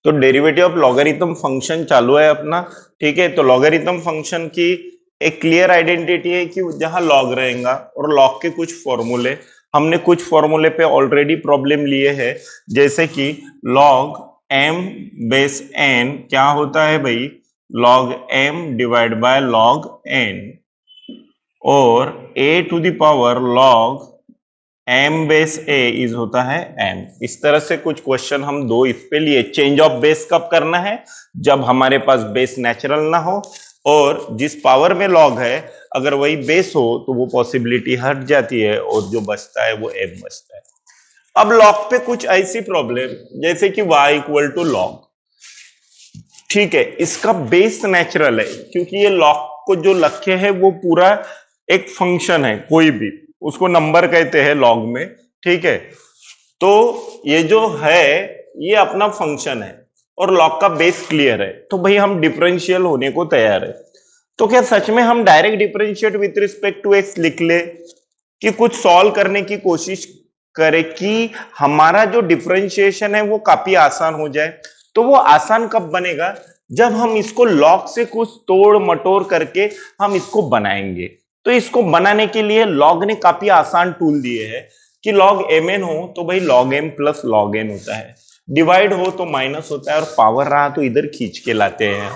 तो derivative of logarithm function चालू है अपना, ठीक है। तो लॉगरिथम फंक्शन की एक क्लियर आइडेंटिटी है कि जहां लॉग रहेगा और लॉग के कुछ फॉर्मूले, हमने कुछ फॉर्मूले पे ऑलरेडी प्रॉब्लम लिए हैं, जैसे कि लॉग m बेस n क्या होता है भाई, log m divide by log n, और a to the power log m base a is होता है m। इस तरह से कुछ क्वेश्चन हम दो इस पे लिए। चेंज ऑफ बेस कब करना है, जब हमारे पास बेस नेचुरल ना हो और जिस पावर में लॉग है अगर वही बेस हो तो वो पॉसिबिलिटी हट जाती है और जो बचता है वो m बचता है। अब लॉग पे कुछ ऐसी प्रॉब्लम जैसे कि y इक्वल टू लॉग, ठीक है, इसका बेस नेचुरल है क्योंकि ये लॉग को जो लक्ष्य है वो पूरा एक फंक्शन है, कोई भी उसको नंबर कहते हैं लॉग में, ठीक है। तो ये जो है ये अपना फंक्शन है और लॉग का बेस क्लियर है, तो भाई हम डिफरेंशियल होने को तैयार है। तो क्या सच में हम direct differentiate with respect to x लिख ले कि कुछ सॉल्व करने की कोशिश करें कि हमारा जो डिफरेंशिएशन है वो काफी आसान हो जाए। तो वो आसान कब बनेगा, जब हम इसको लॉग से कुछ तोड़ मटोड़ करके हम इसको बनाएंगे। तो इसको बनाने के लिए लॉग ने काफी आसान टूल दिए हैं कि लॉग mn हो तो भाई log m plus log n होता है, डिवाइड हो तो माइनस होता है और पावर रहा तो इधर खींच के लाते हैं।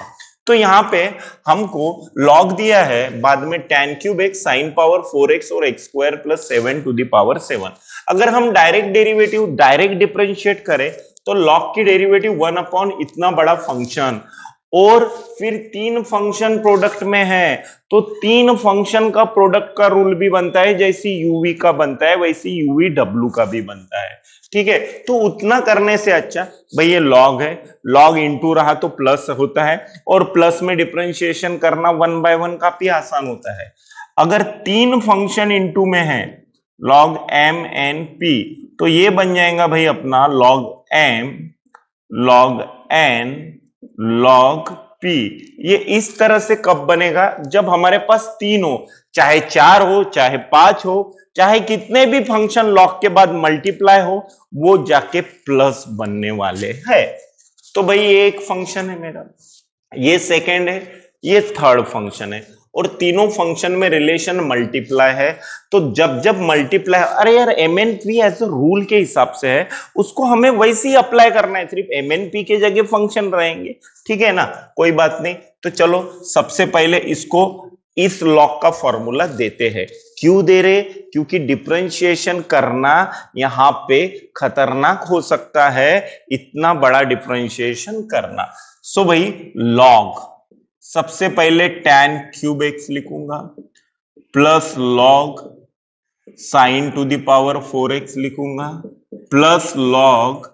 तो यहाँ पे हमको लॉग दिया है, बाद में tan cube x sine power 4x और x square plus 7 to the power 7। अगर हम डायरेक्ट डेरिवेटिव डायरेक्ट डिफरेंशिएट करें तो लॉग की डेरिवेटिव 1 अपॉन इतना बड़ा फंक्शन, और फिर तीन फंक्शन प्रोडक्ट में है तो तीन फंक्शन का प्रोडक्ट का रूल भी बनता है, जैसी यूवी का बनता है वैसी यूवी डब्ल्यू का भी बनता है, ठीक है। तो उतना करने से अच्छा भाई ये लॉग है, लॉग इनटू रहा तो प्लस होता है और प्लस में डिफरेंशिएशन करना 1 बाय 1 काफी आसान होता है। अगर तीन फंक्शन इनटू में है लॉग m n p तो ये बन जाएगा भाई अपना log m log n log p। ये इस तरह से कब बनेगा, जब हमारे पास तीन हो, चाहे चार हो चाहे पांच हो, चाहे कितने भी फंक्शन लॉग के बाद मल्टीप्लाई हो, वो जाके प्लस बनने वाले हैं। तो भाई ये एक फंक्शन है मेरा, ये सेकेंड है, ये थर्ड फंक्शन है, और तीनों फंक्शन में रिलेशन मल्टीप्लाई है। तो जब जब मल्टीप्लाई, अरे यार MNP एज रूल के हिसाब से है, उसको हमें वैसे ही अप्लाई करना है, सिर्फ MNP के जगह फंक्शन रहेंगे, ठीक है ना, कोई बात नहीं। तो चलो सबसे पहले इसको इस लॉग का फॉर्मूला देते हैं। क्यों दे रहे, क्योंकि डिफरेंशिएशन करना यहां पे खतरनाक हो सकता है, इतना बड़ा डिफरेंशिएशन करना। सो भाई लॉग, सबसे पहले tan क्यूब x लिखूंगा plus log sine to the power 4x लिखूंगा plus log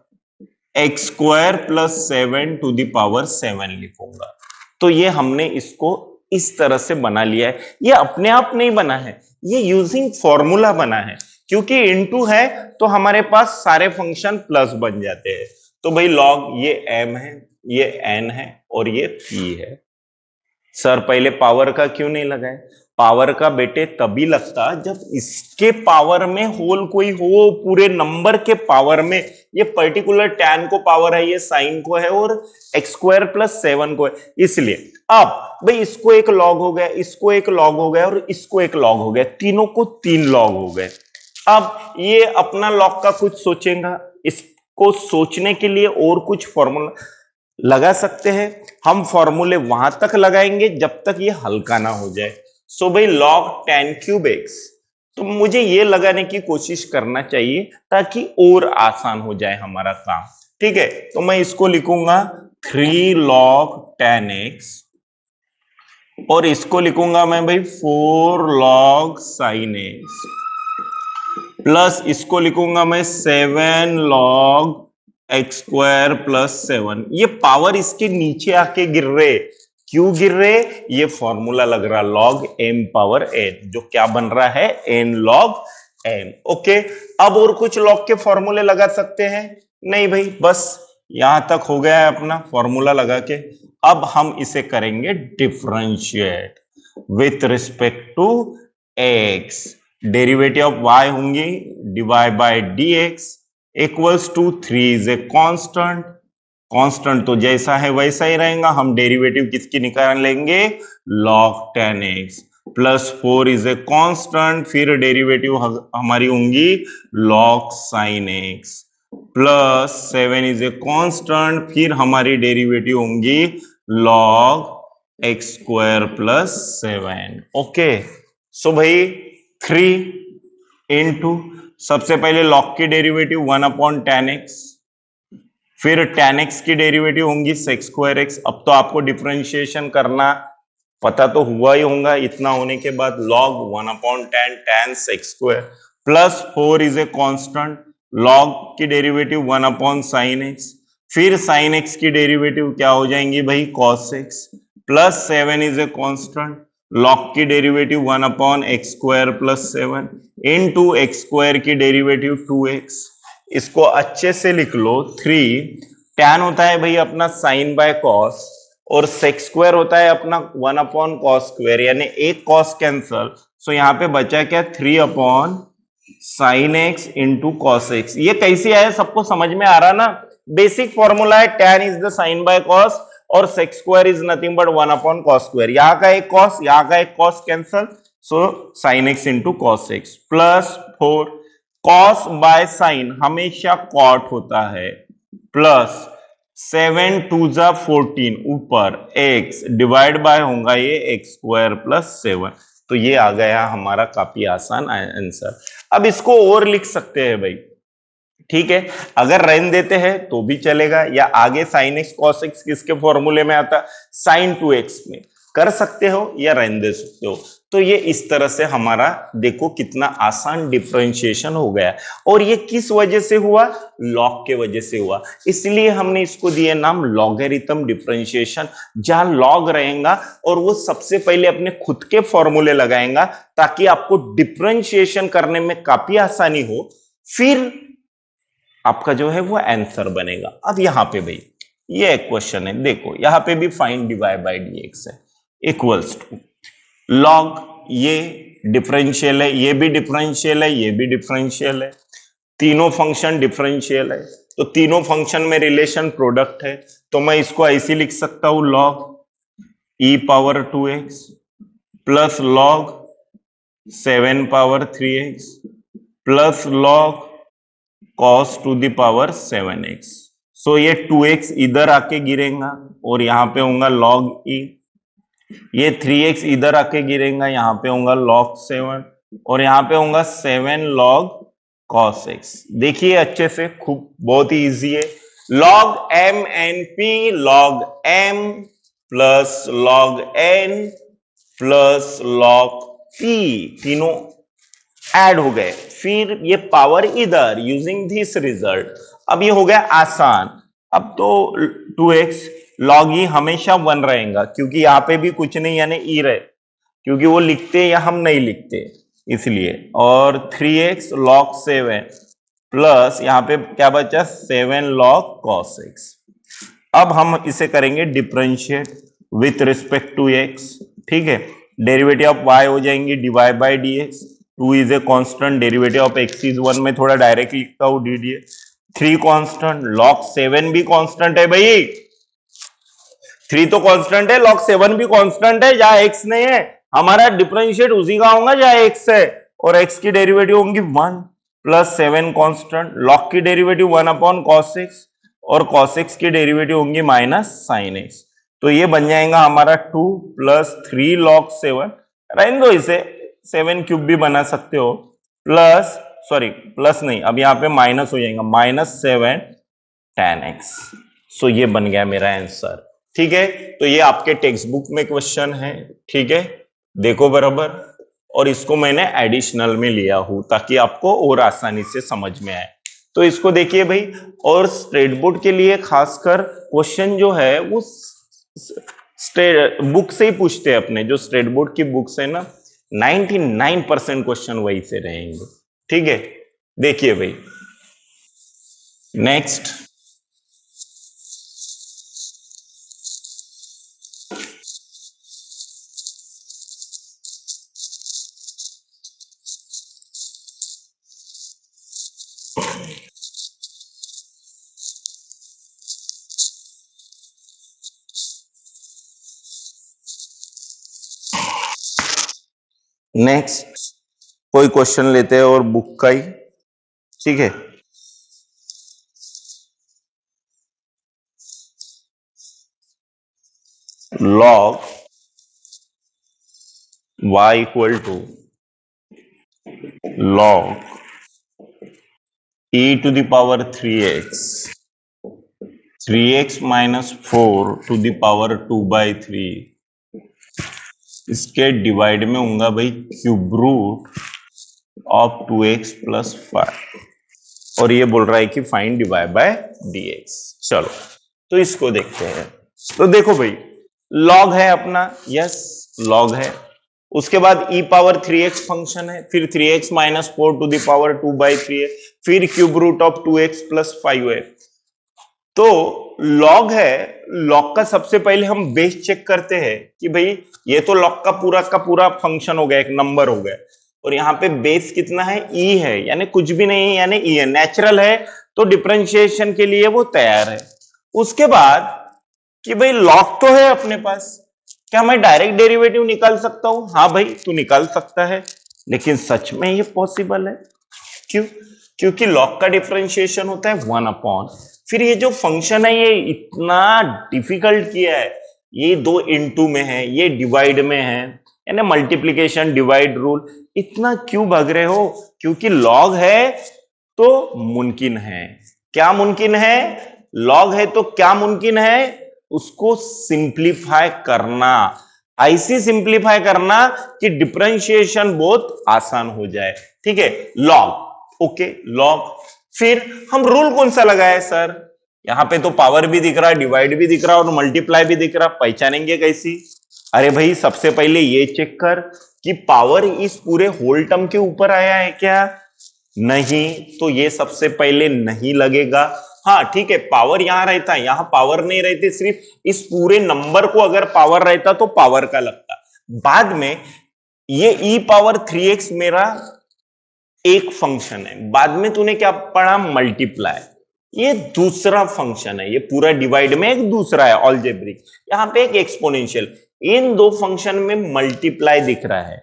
x square plus 7 to the power 7 लिखूंगा। तो ये हमने इसको इस तरह से बना लिया है। ये अपने आप नहीं बना है, ये यूजिंग फॉर्मूला बना है, क्योंकि इनटू है तो हमारे पास सारे फंक्शन प्लस बन जाते हैं। तो भाई लॉग ये m है, ये n है और ये p है। सर पहले पावर का क्यों नहीं लगाए, पावर का बेटे तभी लगता जब इसके पावर में होल कोई हो, पूरे नंबर के पावर में। ये पर्टिकुलर tan को पावर है, ये साइन को है और एक्स स्क्वायर प्लस 7 को है, इसलिए। अब भाई इसको एक लॉग हो गया, इसको एक लॉग हो गया और इसको एक लॉग हो गया, तीनों को 3 लॉग हो गए। अब ये अपना लॉग का कुछ सोचेगा, इसको सोचने के लिए और कुछ फॉर्मूला लगा सकते हैं। हम फॉर्मूले वहां तक लगाएंगे जब तक ये हल्का ना हो जाए। सो भाई लॉग tan क्यूब x, तो मुझे ये लगाने की कोशिश करना चाहिए ताकि और आसान हो जाए हमारा काम, ठीक है। तो मैं इसको लिखूंगा 3 log tan x और इसको लिखूंगा मैं भाई 4 log sin x प्लस इसको लिखूंगा मैं 7 log एक्स स्क्वायर प्लस 7। ये पावर इसके नीचे आके गिर रहे, क्यों गिर रहे, ये फॉर्मूला लग रहा log m पावर n, जो क्या बन रहा है n log m। ओके, अब और कुछ log के फॉर्मूले लगा सकते हैं, नहीं भाई बस यहां तक हो गया है अपना फॉर्मूला लगा के। अब हम इसे करेंगे differentiate with respect to x। Derivative of y होंगी dy by dx equals to 3 is a constant, constant तो जैसा है वैसा ही रहेगा, हम डेरिवेटिव किसकी निकालेंगे, log 10x plus 4 is a constant, फिर डेरिवेटिव हमारी होंगी log sin x plus 7 is a constant, फिर हमारी डेरिवेटिव होंगी log x square plus 7। Okay, so भाई 3 इंटू, सबसे पहले log की डेरिवेटिव 1/10x, फिर tan x की डेरिवेटिव होंगी sec स्क्वायर x। अब तो आपको डिफरेंशिएशन करना पता तो हुआ ही होगा, इतना होने के बाद log 1/10 tan sec square plus 4 is a constant, log की डेरिवेटिव 1/sin x, फिर sin x की डेरिवेटिव क्या हो जाएंगी भाई cos x plus 7 is a constant, log की derivative 1/x square plus 7 into x square की डेरिवेटिव 2x। इसको अच्छे से लिख लो, 3 tan होता है भाई अपना साइन बाय कॉस, और सेक स्क्वायर होता है अपना 1/cos स्क्वायर, यानी एक कॉस कैंसल, सो यहाँ पे बचा क्या 3/sin x into cos x. ये कैसे आया सबको समझ में आ रहा ना, बेसिक फॉर्मूला है, tan is the sine by cos और sec square is nothing but 1/cos square, यहाँ का एक कॉस यहाँ का एक cos cancel, so sin x into cos x plus 4 cos by sine हमेशा कॉट होता है, प्लस 7 2 जा 14 ऊपर x डिवाइड बाय होगा ये x स्क्वायर प्लस 7। तो ये आ गया हमारा काफी आसान आंसर। अब इसको और लिख सकते हैं भाई, ठीक है, अगर रहने देते हैं तो भी चलेगा, या आगे sin x cos x किसके फॉर्मूले में आता, sin 2x में कर सकते हो या रहने दे सकते हो। तो ये इस तरह से हमारा देखो कितना आसान डिफरेंशिएशन हो गया, और ये किस वजह से हुआ, लॉग के वजह से हुआ, इसलिए हमने इसको दिया नाम लॉगरिथम डिफरेंशिएशन, जहां लॉग रहेगा और वो सबसे पहले अपने खुद के फॉर्मूले लगाएगा ताकि आपको डिफरेंशिएशन करने में काफी आसानी हो, फिर आपका जो है वो आंसर बनेगा। अब यहां पे भाई ये एक क्वेश्चन है, देखो यहां पे भी फाइंड dy बाई dx है, इक्वल्स टू लॉग, ये डिफरेंशियल है, ये भी डिफरेंशियल है, ये भी डिफरेंशियल है, तीनों फंक्शन डिफरेंशियल है, तो तीनों फंक्शन में रिलेशन प्रोडक्ट है, तो मैं इसको ऐसे लिख सकता हूं log e power 2x plus log 7 power 3x plus log cos to the power 7x। So ये 2x इधर आके गिरेगा और यहां पे होगा log e, ये 3x इधर आके गिरेगा, यहां पे होगा log 7 और यहां पे होगा 7 log cos x। देखिए अच्छे से, खूब बहुत ही इजी है, log m n p log m plus log n plus log p, तीनों ऐड हो गए, फिर ये पावर इधर यूजिंग दिस रिजल्ट। अब ये हो गया आसान। अब तो 2x log e हमेशा 1 रहेगा, क्योंकि यहां पे भी कुछ नहीं यानी e रहे, क्योंकि वो लिखते या हम नहीं लिखते इसलिए, और 3x log 7 प्लस यहां पे क्या बचा 7 log cos x। अब हम इसे करेंगे differentiate with respect to x, ठीक है, डेरिवेटिव ऑफ y हो जाएंगे dy by dx, 2 is a constant, derivative of x is 1 में थोड़ा डायरेक्ट लिखता हूं डी डी, 3 कांस्टेंट, log 7 भी कांस्टेंट है भाई, 3 तो कांस्टेंट है, log 7 भी कांस्टेंट है, जहां x नहीं है हमारा डिफरेंशिएट उसी का होगा जहां x है, और x की डेरिवेटिव होंगी 1 प्लस 7 कांस्टेंट, log की डेरिवेटिव 1/cos x और cos x की डेरिवेटिव होंगी माइनस sin x। तो ये बन जाएगा हमारा 2 प्लस 3 log 7, रहने दो इसे, 7 क्यूब भी बना सकते हो, प्लस सॉरी प्लस नहीं, अब यहाँ पे माइनस हो जाएगा, माइनस 7 tan x। सो ये बन गया मेरा आंसर, ठीक है। तो ये आपके टेक्स्ट बुक में क्वेश्चन है, ठीक है, देखो बराबर, और इसको मैंने एडिशनल में लिया हूं ताकि आपको और आसानी से समझ में आए। तो इसको देखिए भाई, और स्ट्रेट बोर्ड के लिए खासकर क्वेश्चन जो है वो बुक से ही पूछते हैं, अपने जो स्टेट बोर्ड की बुक्स है ना, 99% क्वेश्चन वही से रहेंगे, ठीक है। देखिए भाई नेक्स्ट, नेक्स्ट कोई क्वेश्चन लेते हैं और बुक का ही, ठीक है। log y equal to log e to the power 3x minus 4 to the power 2/3, इसके डिवाइड में होगा भाई cube root of 2x plus 5, और ये बोल रहा है कि फाइंड डिवाइड बाय dx। चलो तो इसको देखते हैं। तो देखो भाई log है अपना, यस log है, उसके बाद e पावर 3x फंक्शन है, फिर 3x minus 4 to the power 2/3 है, फिर cube root of 2x plus 5 है। तो log है, log का सबसे पहले हम बेस चेक करते हैं कि भाई ये तो log का पूरा फंक्शन हो गया, एक नंबर हो गया, और यहाँ पे बेस कितना है, e है, यानी कुछ भी नहीं है, यानी e है, नेचुरल है, तो डिफरेंशिएशन के लिए वो तैयार है। उसके बाद कि भाई log तो है अपने पास, क्या मैं डायरेक्ट डेरिवेटिव निकाल सकता हूं? हाँ भाई तू निकाल सकता है, लेकिन सच में ये पॉसिबल है? क्यों? क्योंकि log का डिफरेंशिएशन होता है 1/, फिर ये जो फंक्शन है ये इतना डिफिकल्ट किया है, ये 2 इनटू में है, ये डिवाइड में है, यानी मल्टीप्लीकेशन डिवाइड रूल, इतना क्यों भाग रहे हो? क्योंकि log है तो मुमकिन है। क्या मुमकिन है? log है तो क्या मुमकिन है? उसको सिंप्लीफाई करना, ऐसी सिंप्लीफाई करना कि डिफरेंशिएशन बहुत आसान हो जाए, ठीक है। log, okay log। फिर हम रूल कौन सा लगाए सर? यहां पे तो पावर भी दिख रहा है, डिवाइड भी दिख रहा है और मल्टीप्लाई भी दिख रहा, पहचानेंगे कैसी? अरे भाई सबसे पहले ये चेक कर कि पावर इस पूरे होल टर्म के ऊपर आया है क्या? नहीं, तो ये सबसे पहले नहीं लगेगा। हाँ ठीक है, पावर यहां रहता है, यहां पावर नहीं रहती, सिर्फ इस पूरे नंबर को अगर पावर रहता तो पावर का लगता। बाद में ये e पावर 3x मेरा एक फंक्शन है, बाद में तूने क्या पढ़ा? मल्टीप्लाई, ये दूसरा फंक्शन है, ये पूरा डिवाइड में एक दूसरा है अलजेब्रिक, यहां पे एक एक्सपोनेंशियल, इन दो फंक्शन में मल्टीप्लाई दिख रहा है।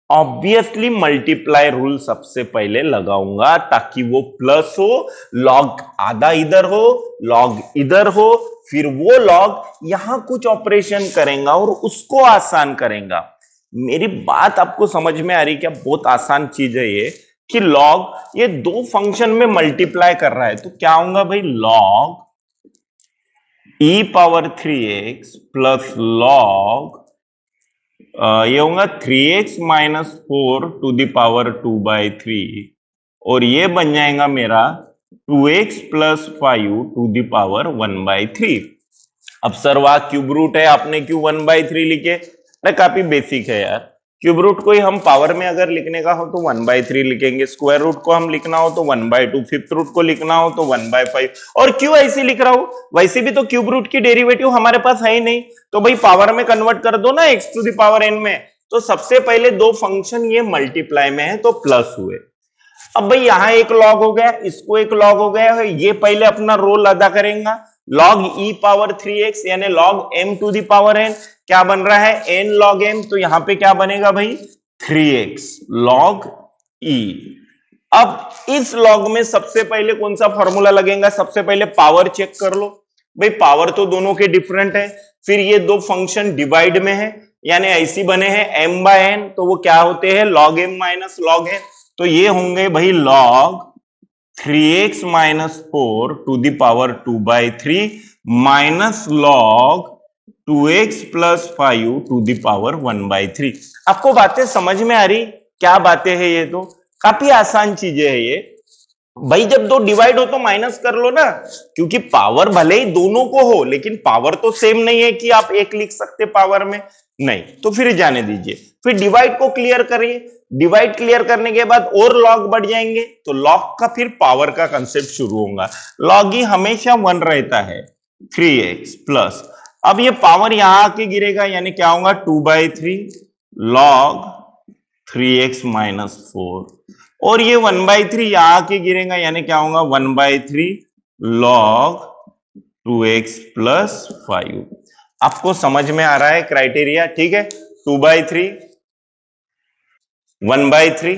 ऑब्वियसली मल्टीप्लाई रूल सबसे पहले लगाऊंगा ताकि वो प्लस हो, लॉग आधा इधर हो, लॉग इधर हो, फिर वो लॉग यहां कुछ ऑपरेशन करेगा और उसको आसान करेगा। मेरी बात आपको समझ में आ रही क्या? बहुत आसान चीज है ये, कि लॉग ये दो फंक्शन में मल्टीप्लाई कर रहा है, तो क्या होगा भाई? Log e power 3x plus log ये होगा 3x minus 4 to the power 2/3, और ये बन जाएगा मेरा 2x plus 5 to the power 1/3। अब सर वाह क्यूब रूट है, आपने क्यों 1/3 लिखे? अरे काफी बेसिक है यार, क्यूब रूट को ही हम पावर में अगर लिखने का हो तो 1/3 लिखेंगे, स्क्वायर रूट को हम लिखना हो तो 1/2, फिफ्थ रूट को लिखना हो तो 1/5। और क्यों ऐसे लिख रहा हूं? वैसे भी तो क्यूब रूट की डेरिवेटिव हमारे पास है ही नहीं, तो भाई पावर में कन्वर्ट कर दो ना x to the power n में। तो सबसे पहले दो फंक्शन ये मल्टीप्लाई में है तो प्लस हुए। अब भाई यहां एक लॉग हो गया, इसको एक लॉग हो गया, ये पहले अपना रोल अदा करेगा। log e पावर 3x यानी log m to the power n, क्या बन रहा है? n log m, तो यहां पे क्या बनेगा भाई? 3x log e। अब इस log में सबसे पहले कौन सा फॉर्मूला लगेगा? सबसे पहले पावर चेक कर लो भाई, पावर तो दोनों के डिफरेंट है, फिर ये दो फंक्शन डिवाइड में है, यानी ऐसी बने हैं m/n, तो वो क्या होते हैं? log m minus log n, तो ये होंगे भाई log 3x minus 4 to the power 2/3 minus log 2x plus 5 to the power 1/3। आपको बातें समझ में आ रही? क्या बातें हैं ये? तो काफी आसान चीजें है ये भाई। जब दो डिवाइड हो तो माइनस कर लो ना, क्योंकि पावर भले ही दोनों को हो, लेकिन पावर तो सेम नहीं है कि आप एक लिख सकते पावर में, नहीं, तो फिर जाने दीजिए। फिर डिवाइड को क्लियर करिए, डिवाइड क्लियर करने के बाद और लॉग बढ़ जाएंगे, तो लॉग का फिर पावर का कंसेप्ट शुरू होगा। लॉग ही हमेशा 1 रहता है, 3x प्लस, अब ये पावर यहां आके गिरेगा, यानी क्या होगा? 2/3 लॉग 3x माइनस 4, और ये 1/3 यहां आके गिरेगा, यानी क्या होगा? 1/3 log 2x प्लस 5। आपको समझ में आ रहा है क्राइटेरिया? ठीक है, 2/3 1/3।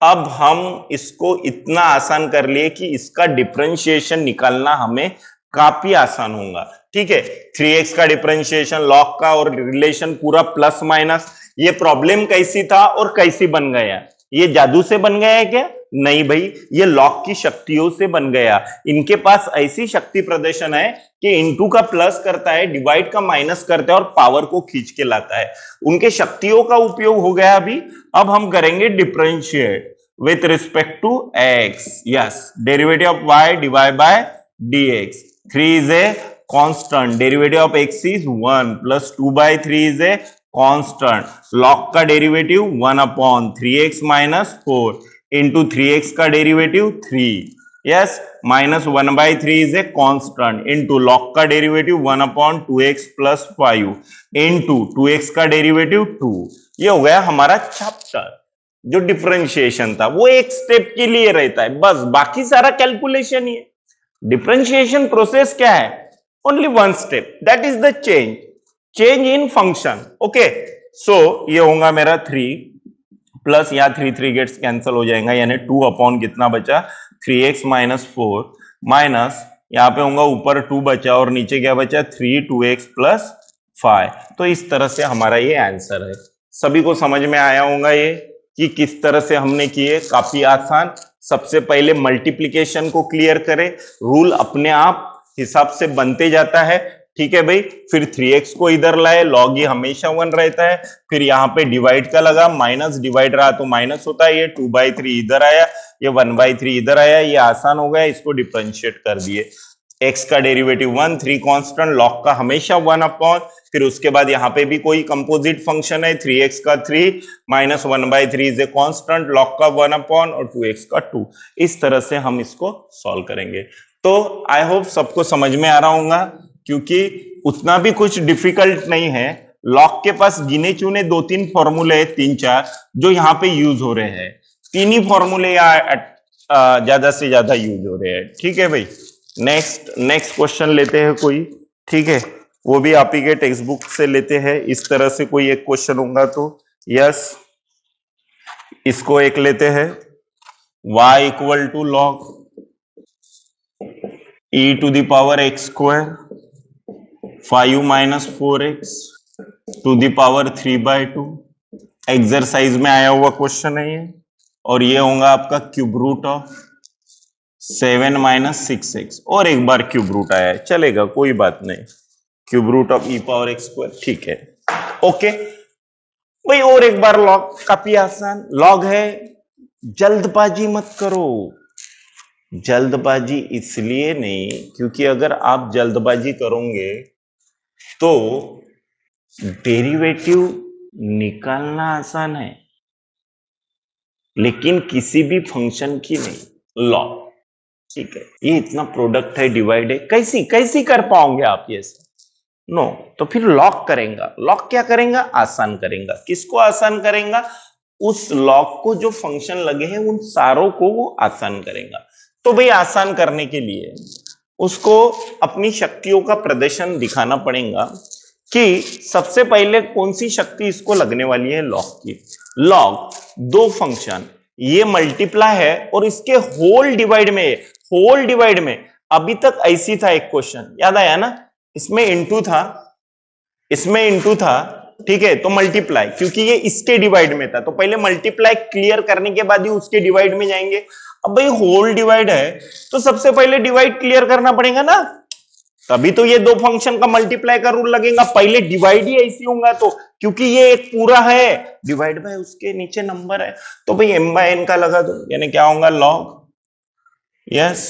अब हम इसको इतना आसान कर लिए कि इसका डिफरेंशिएशन निकालना हमें काफी आसान होगा। ठीक है, 3x का डिफरेंशिएशन, लॉग का और रिलेशन पूरा प्लस माइनस। ये प्रॉब्लम कैसी था और कैसी बन गया? ये जादू से बन गया है क्या? नहीं भाई, ये लॉग की शक्तियों से बन गया। इनके पास ऐसी शक्ति प्रदर्शन है कि इनटू का प्लस करता है, डिवाइड का माइनस करता है और पावर को खींच के लाता है। उनके शक्तियों का उपयोग हो गया अभी। अब हम करेंगे differentiate with respect to x. Yes, derivative of y divided by dx. 3 is a constant. Derivative of x is 1 plus 2/3 is a constant. Log का derivative 1 upon 3x minus 4 into 3x का derivative 3. Yes, minus 1/3 is a constant into log का derivative 1 upon 2x plus 5 into 2x का derivative 2. ये हो गया हमारा chapter. जो differentiation था वो एक स्टेप के लिए रहता है, बस बाकी सारा कैलकुलेशन ही है। डिफरेंशिएशन प्रोसेस क्या है? Only one step, that is the change in function. Okay, so ये होगा मेरा 3 प्लस यहाँ 3 गेट्स कैंसिल हो जाएगा, यानी 2 अपॉन कितना बचा? 3x माइनस 4 माइनस यहाँ पे होगा ऊपर 2 बचा और नीचे क्या बचा? 3 2x प्लस 5। तो इस तरह से हमारा ये आंसर है। सभी को समझ में आया होगा ये कि किस तरह से हमने किए, काफी आसान। सबसे पहले मल्टीप्लिकेशन को क्लियर करें, रूल अपने आप हिसाब से बनते जाता है। ठीक है भाई, फिर 3x को इधर लाए, लॉग ये हमेशा 1 रहता है। फिर यहाँ पे डिवाइड का लगा, माइनस डिवाइड रहा तो माइनस होता है, ये 2/3 इधर आया, ये 1/3 इधर आया, ये आसान हो गया। इसको डिफरेंशिएट कर दिए, x का डेरिवेटिव 1, 3 कांस्टेंट, लॉग का हमेशा 1 अपॉन, फिर उसके बाद यहाँ पे भी कोई कंपोजिट फंक्शन है, 3x का 3 minus 1/3 is a constant, log का 1 अपॉन और 2x का 2। इस तरह से हम इसको सॉल्व करेंगे। तो आई होप सबको समझ में आ रहा होगा, क्योंकि उतना भी कुछ डिफिकल्ट नहीं है। लॉग के पास गिने चुने 2-3 फॉर्मूले 3-4 जो यहाँ पे यूज हो रहे हैं, 3 ही फॉर्मूले ज्यादा से ज्यादा यूज हो रहे हैं। ठीक है भाई, नेक्स्ट क्वेश्चन लेते हैं कोई। ठीक है, वो भी आप ही के टेक्स्ट बुक से लेते हैं। इस तरह से कोई एक क्वेश्चन होगा तो यस, इसको एक लेते हैं। y equal to log e to the power x square 5 minus 4x to the power 3/2। Exercise में आया हुआ क्वेश्चन है ये, और ये होगा आपका cube root of 7 minus 6x, और एक बार क्यूब रूट आया है, चलेगा कोई बात नहीं। Cube root of e power x square, ठीक है, ओके भाई। और एक बार लॉग, काफी आसान लॉग है। जल्दबाजी मत करो, जल्दबाजी इसलिए नहीं क्योंकि अगर आप जल्दबाजी करोगे तो डेरिवेटिव निकालना आसान है, लेकिन किसी भी फंक्शन की नहीं, लॉग। ठीक है, ये इतना प्रोडक्ट है, डिवाइड है, कैसी कैसी कर पाओगे आप ये सब? नो, तो फिर लॉग करेंगे। लॉग क्या करेंगे? आसान करेंगे। किसको आसान करेंगे? उस लॉग को जो फंक्शन लगे हैं उन सारों को वो आसान करेगा। तो भाई आसान करने के लिए उसको अपनी शक्तियों का प्रदर्शन दिखाना पड़ेगा कि सबसे पहले कौन सी शक्ति इसको लगने वाली है, लॉग की। लॉग दो फंक्शन, ये मल्टीप्लाई है और इसके होल डिवाइड में अभी तक ऐसी था एक क्वेश्चन, याद आया ना? इसमें इनटू था, इसमें इनटू था, ठीक है, तो मल्टीप्लाई, क्योंकि ये इसके डिवाइड में था तो पहले मल्टीप्लाई क्लियर करने के बाद ही उसके डिवाइड में जाएंगे। अब भाई होल डिवाइड है तो सबसे पहले डिवाइड क्लियर करना पड़ेगा ना, तभी तो ये दो फंक्शन का मल्टीप्लाई का रूल लगेगा। पहले डिवाइड ही ऐसी होगा, तो क्योंकि ये एक पूरा है, डिवाइड बाय उसके नीचे नंबर है, तो भाई m/n का लगा दो, यानी क्या होगा, log yes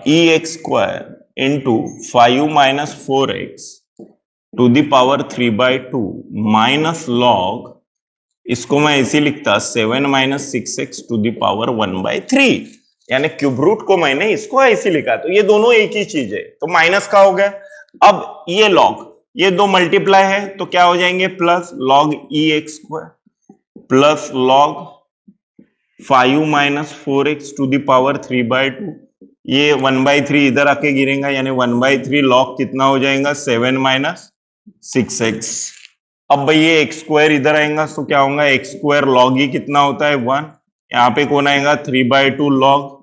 ex square into 5 minus 4x to the power 3/2 minus log, इसको मैं ऐसे लिखता 7 minus 6x to the power 1/3, यानी क्यूब रूट को मैंने इसको ऐसे लिखा, तो ये दोनों एक ही चीज है, तो माइनस का हो गया। अब ये लॉग, ये दो मल्टीप्लाई है तो क्या हो जाएंगे, plus log ex square plus log 5 minus 4x to the power 3/2, ये 1/3 इधर आके गिरेगा, यानी 1/3 लॉग कितना हो जाएगा, 7 माइनस 6x अब भाई ये एक्स स्क्वायर इधर आएगा तो क्या होगा, एक्स स्क्वायर लॉग ही कितना होता है 1। यहाँ पे कौन आएगा 3/2 लॉग,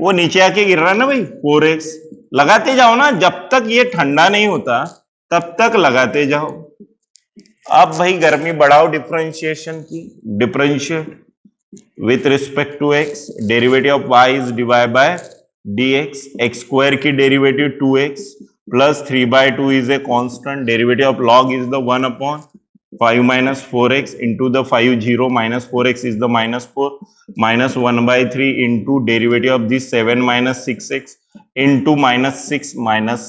वो नीचे आके गिर रहा है ना भाई 4x। लगाते जाओ ना, जब तक ये ठंडा नहीं होता तब तक लगाते जाओ। अब भाई गर्मी बढ़ाओ डिफरेंशिएशन की, differentiate with respect to x, derivative of y is divide by dx, x square की derivative 2x plus 3/2 is a constant, derivative of log is the 1/5 minus 4x into the 5 0 minus 4x is the -4 minus 1/3 into derivative of this 7 minus 6x into -6 minus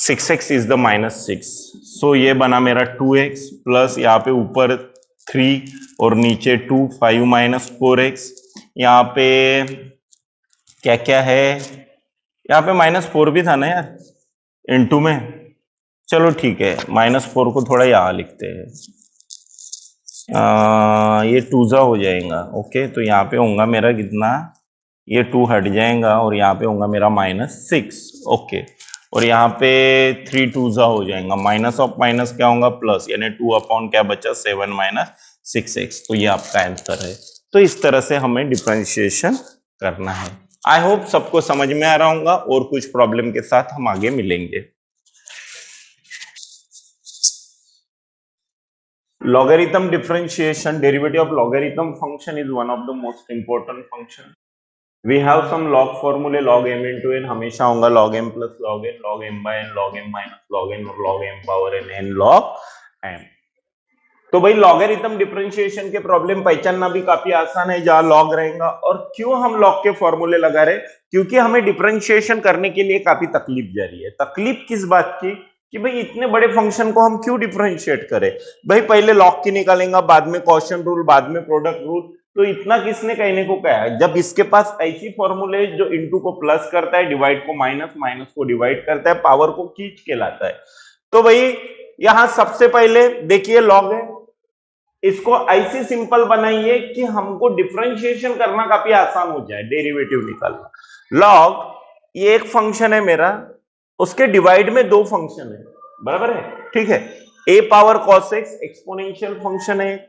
6x is the -6। सो ये बना मेरा 2x plus यहाँ पे ऊपर 3 और नीचे 2, 5 minus 4x। यहाँ पे क्या क्या है, यहाँ पे -4 भी था ना यार इनटू में। चलो ठीक है, -4 को थोड़ा यहाँ लिखते हैं, ये 2 हो जाएगा। ओके, तो यहाँ पे होगा मेरा कितना, ये 2 हट जाएगा और यहाँ पे होगा मेरा -6। ओके, और यहाँ पे 3 2 हो जाएगा, माइनस ऑफ माइनस क्या होगा प्लस, यानी 2 अपॉन क्या बचा 7 माइनस 6x। तो ये आपका आंसर है। तो इस तरह से हमें डिफरेंशिएशन करना है। आई होप सबको समझ में आ रहा होगा, और कुछ प्रॉब्लम के साथ हम आगे मिलेंगे। Logarithm differentiation, derivative of logarithm function is one of the most important function. We have some log formula, log m into n हमेशा होगा log m plus log n, log m by n, log m minus log n और log m power n, n log m। तो भाई logarithm differentiation के problem पहचानना भी काफी आसान है, जहां लॉग रहेगा। और क्यों हम लॉग के फॉर्मूले लगा रहे, क्योंकि हमें डिफरेंशिएशन करने के लिए काफी तकलीफ जा रही है। तकलीफ किस बात की कि भाई इतने बड़े फंक्शन को हम क्यों डिफरेंशिएट करें। भाई पहले लॉग की निकालेंगे, बाद में क्वोशिएंट रूल, बाद में प्रोडक्ट रूल, तो इतना किसने कहने को कहा है। जब इसके पास ऐसी फॉर्मूले जो इनटू को प्लस करता है, डिवाइड को माइनस, माइनस को डिवाइड करता है, पावर को खींच के लाता है। तो भाई यहां सबसे पहले देखिए लॉग है, इसको ऐसे सिंपल बनाइए कि हमको डिफरेंशिएशन करना काफी आसान हो जाए, डेरिवेटिव निकालना। लॉग ये एक फंक्शन है मेरा, उसके डिवाइड में 2 फंक्शन है, बराबर है, ठीक है। a power cos x exponential function है,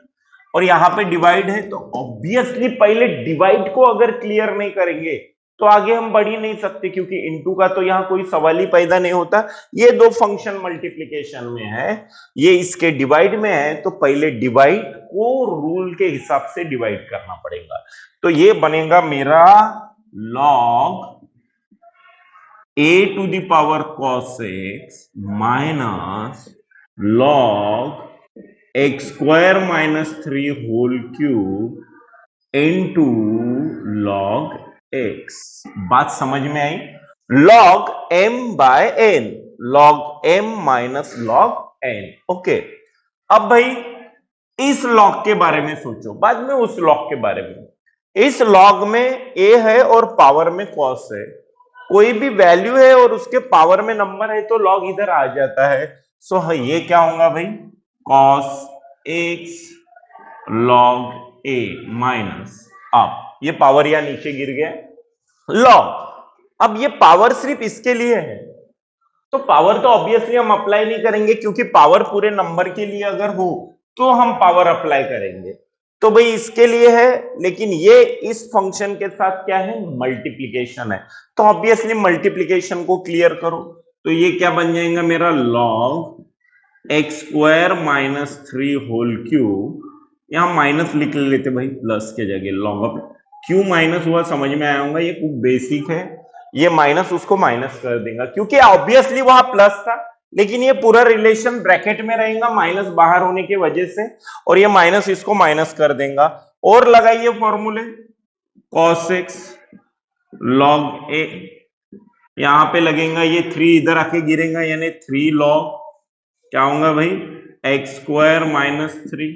और यहां पे डिवाइड है। तो ऑब्वियसली पहले डिवाइड को अगर क्लियर नहीं करेंगे तो आगे हम बढ़ ही नहीं सकते, क्योंकि इनटू का तो यहां कोई सवाल ही पैदा नहीं होता। ये 2 फंक्शन मल्टीप्लिकेशन में है, ये इसके डिवाइड में है, तो पहले डिवाइड को रूल के हिसाब से डिवाइड करना पड़ेगा। तो ये बनेगा मेरा log a to the power cos x minus log x square minus 3 whole cube into log x। बात समझ में आई। log m by n, log m minus log n। Okay, अब भाई इस log के बारे में सोचो, बाद में उस log के बारे में। इस log में a है और पावर में cos है, कोई भी वैल्यू है और उसके पावर में नंबर है तो log इधर आ जाता है। सो हाँ, ये क्या होगा भाई cos x log a minus, अब ये पावर या नीचे गिर गया log। अब ये पावर सिर्फ इसके लिए है, तो पावर तो ऑब्वियसली हम अप्लाई नहीं करेंगे, क्योंकि पावर पूरे नंबर के लिए अगर हो तो हम पावर अप्लाई करेंगे। तो भाई इसके लिए है, लेकिन ये इस फंक्शन के साथ क्या है, मल्टीप्लीकेशन है, तो ऑब्वियसली मल्टीप्लीकेशन को क्लियर करो। तो ये क्या बन जाएगा मेरा log x square minus 3 whole cube, यहां माइनस लिख लेते भाई प्लस के जगह, log ऑफ क्यों माइनस हुआ समझ में आया होगा, ये खूब बेसिक है। ये माइनस उसको माइनस कर देगा, क्योंकि ऑब्वियसली वहां प्लस था, लेकिन ये पूरा रिलेशन ब्रैकेट में रहेगा माइनस बाहर होने की वजह से, और ये माइनस इसको माइनस कर देगा। और लगाइए फॉर्मूले cos x log a, यहां पे लगेगा, ये 3 इधर आके गिरेगा, यानी 3 log क्या होगा भाई x square minus 3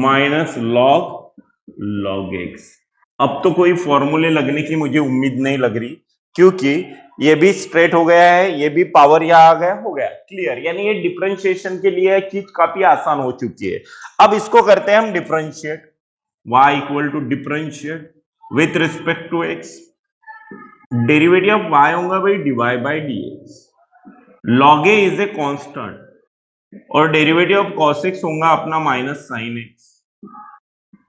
minus log x। अब तो कोई फॉर्मूले लगने की मुझे उम्मीद नहीं लग रही, क्योंकि ये भी स्ट्रेट हो गया है, ये भी पावर यहां आ गया, हो गया क्लियर। यानी ये डिफरेंशिएशन के लिए चीज काफी आसान हो चुकी है। अब इसको करते हैं हम differentiate, y equal to differentiate with respect to x, derivative of y होगा भाई dy by dx। log a is a constant, और डेरिवेटिव ऑफ cos x होगा अपना minus sine x,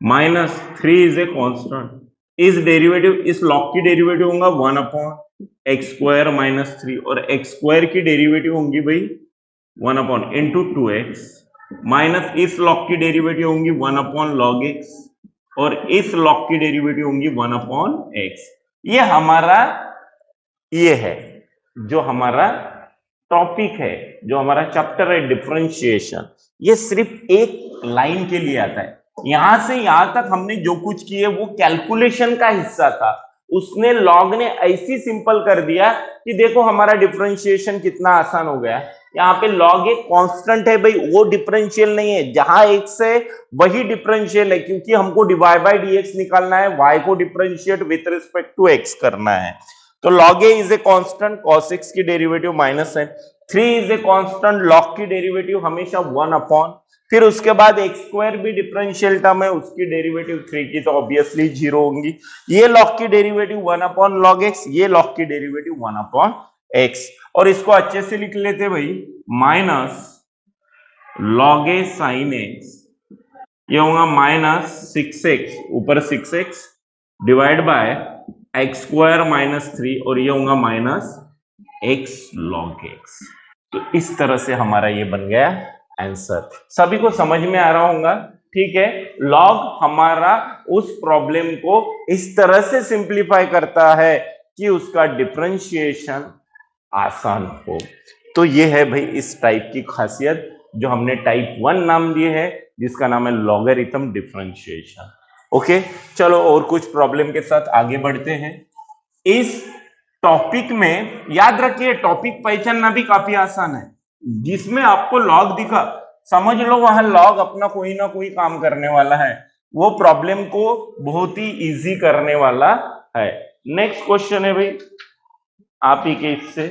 minus 3 is a constant, इस derivative इस log की derivative होगा 1/x² minus 3, और x² की डेरिवेटिव होंगी भाई 1/(2x) माइनस इस लॉग की डेरिवेटिव होंगी 1/log x, और इस लॉग की डेरिवेटिव होंगी 1/x। ये हमारा ये है जो हमारा टॉपिक है, जो हमारा चैप्टर है डिफरेंशिएशन। ये सिर्फ एक लाइन के लिए आता है। यहां से यहां तक हमने जो कुछ किए वो कैलकुलेशन का हिस्सा था। उसने लॉग ने ऐसी सिंपल कर दिया कि देखो हमारा डिफरेंशिएशन कितना आसान हो गया। यहाँ पे लॉग एक कांस्टेंट है भाई, वो डिफरेंशियल नहीं है। जहां एक्स है वही डिफरेंशियल है, क्योंकि हमको डिवाई बाई dx निकालना है, y को differentiate with respect to x करना है। तो log a is a constant, cos x की डेरिवेटिव माइनस है, 3 इज ए कांस्टेंट, log की डेरिवेटिव हमेशा 1/, फिर उसके बाद x² भी डिफरेंशियल टर्म है, उसकी डेरिवेटिव 3 की तो ऑब्वियसली 0 होंगी। ये log की डेरिवेटिव 1/log x, ये log की डेरिवेटिव 1/x, और इसको अच्छे से लिख लेते भाई, minus log a sin x, ये होगा माइनस 6x, ऊपर 6x divide by x² minus 3, और ये होगा माइनस x log x। तो इस तरह से हमारा ये बन गया आंसर। सभी को समझ में आ रहा होगा, ठीक है। लॉग हमारा उस प्रॉब्लम को इस तरह से सिंप्लीफाई करता है कि उसका डिफरेंशिएशन आसान हो। तो ये है भाई इस टाइप की खासियत जो हमने टाइप 1 नाम दिए है, जिसका नाम है लॉगरिथम डिफरेंशिएशन। ओके, चलो और कुछ प्रॉब्लम के साथ आगे बढ़ते हैं। इस टॉपिक में याद रखिए, टॉपिक पहचानना भी काफी आसान है। जिसमें आपको लॉग दिखा, समझ लो वहां लॉग अपना कोई ना कोई काम करने वाला है, वो प्रॉब्लम को बहुत ही इजी करने वाला है। नेक्स्ट क्वेश्चन है भाई आप ही के इससे,